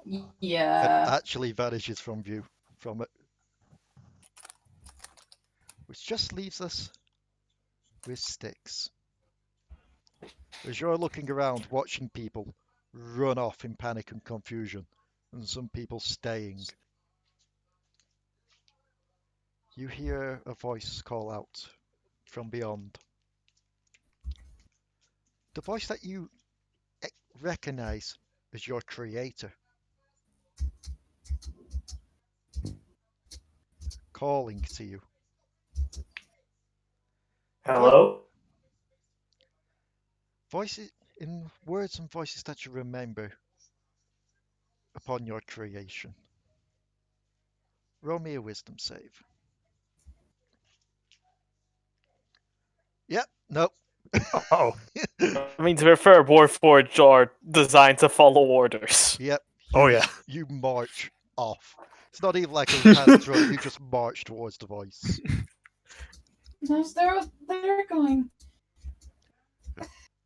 and Yeah. actually vanishes from view from it. Which just leaves us with Styx. As you're looking around, watching people run off in panic and confusion, and some people staying, you hear a voice call out from beyond. The voice that you recognize as your creator. Calling to you. Hello? Voices in words and voices that you remember upon your creation. Roll me a wisdom save. Yep, nope. Oh. I mean, to be fair, Warforged are designed to follow orders. Yep. Oh, yeah. You march off. It's not even like a panic run, you just march towards the voice. They're going.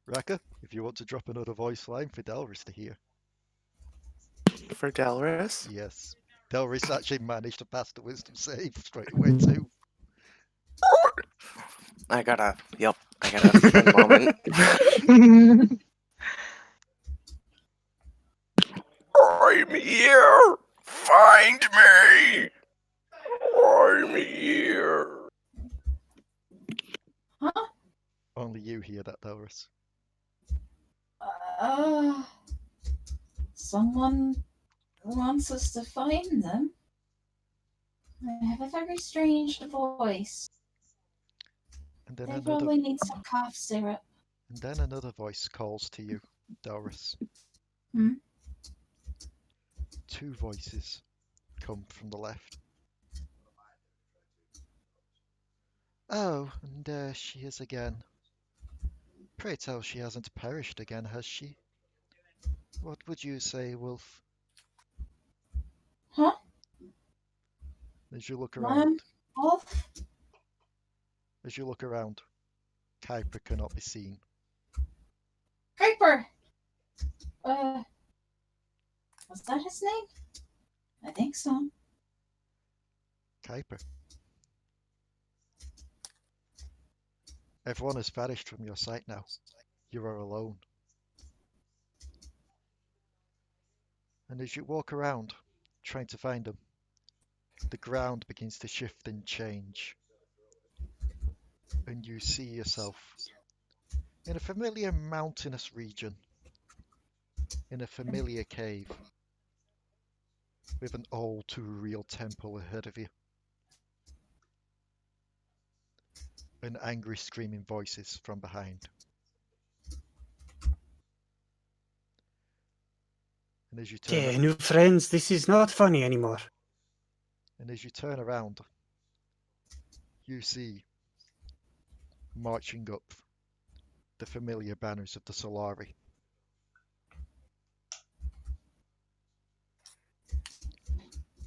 Raka, if you want to drop another voice line for Delris to hear. For Delris? Yes. Delris actually managed to pass the wisdom save straight away too. I gotta one moment. I'm here! Find me! I'm here! Huh? Only you hear that, Delris. Someone wants us to find them. They have a very strange voice. And then They another probably need some cough syrup. and then another voice calls to you, Delris. Hmm? Two voices come from the left. Oh, and there she is again. Pray tell she hasn't perished again, has she? What would you say, Wolf? Huh? As you look around, Wolf? as you look around, Kuiper cannot be seen. Kuiper! Was that his name? I think so. Kuiper. Everyone has vanished from your sight now. You are alone. And as you walk around, trying to find them, the ground begins to shift and change. And you see yourself in a familiar mountainous region, in a familiar cave, with an all too real temple ahead of you. And angry screaming voices from behind. And as you turn New friends, this is not funny anymore. And as you turn around, you see, marching up, the familiar banners of the Alari.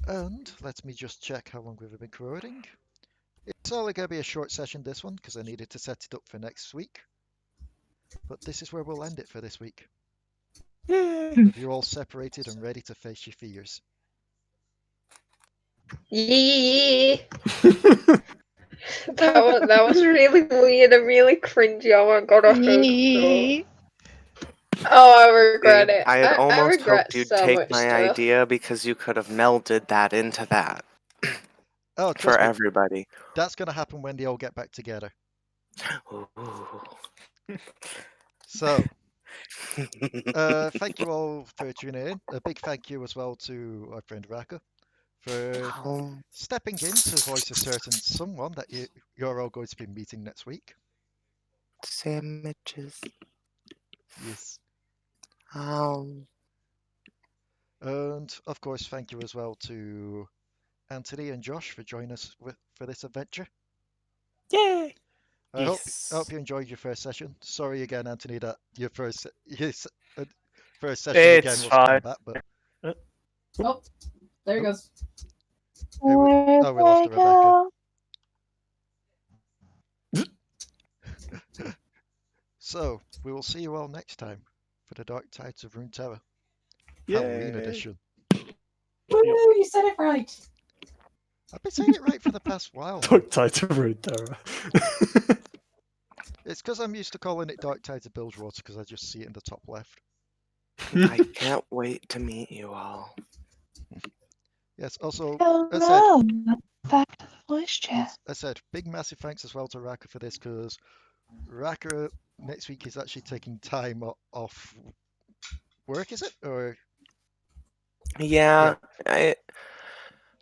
And let me just check how long we've been recording. It's only going to be a short session, this one, because I needed to set it up for next week. But this is where we'll end it for this week. Yay. You're all separated and ready to face your fears. Yeah. That was really weird and really cringy. Oh my god, I hope so. Oh, I regret it. I had almost regret hoped you'd so take much my stuff. idea because you could have melded that into that Oh, for trust me, everybody. that's going to happen when they all get back together. Ooh. So, thank you all for tuning in. A big thank you as well to our friend Raka for stepping in to voice a certain someone that you're all going to be meeting next week. Sandwiches. Yes. Um. And of course, thank you as well to Anthony and Josh for joining us for this adventure. Yay! I hope you enjoyed your first session. Sorry again, Anthony, that your first session again was fine. combat, but Oh, there he goes. we lost to Rebecca. So we will see you all next time for the Dark Tides of Runeterra, Halloween edition. Woo, you said it right. I've been saying it right for the past while. Dark Tides of Runeterra. It's because I'm used to calling it Dark Tides of Bilgewater because I just see it in the top left. I can't wait to meet you all. Yes, also, Hello, back to the voice chat. I said, big massive thanks as well to Raka for this because Raka next week is actually taking time off work, is it? Or Yeah.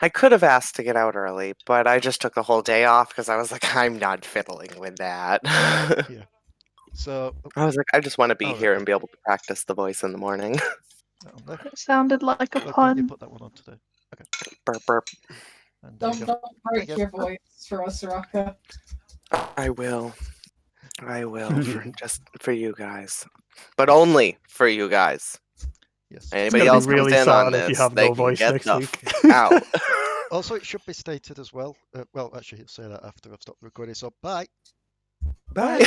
I could have asked to get out early, but I just took the whole day off because I was like, I'm not fiddling with that. Yeah. So I was like, I just want to be here right. and be able to practice the voice in the morning. No. It sounded like a You pun. put that one on today. Okay. Burp burp. And there you Don't go. break Thank your voice for us, Raka. I will just for you guys, but only for you guys. Yes. Anybody It's gonna else be really comes in on sad if you this, have they no can voice get next the week. f- out. Also, it should be stated as well. Well, actually, I'll say that after I've stopped recording. So, bye. Bye.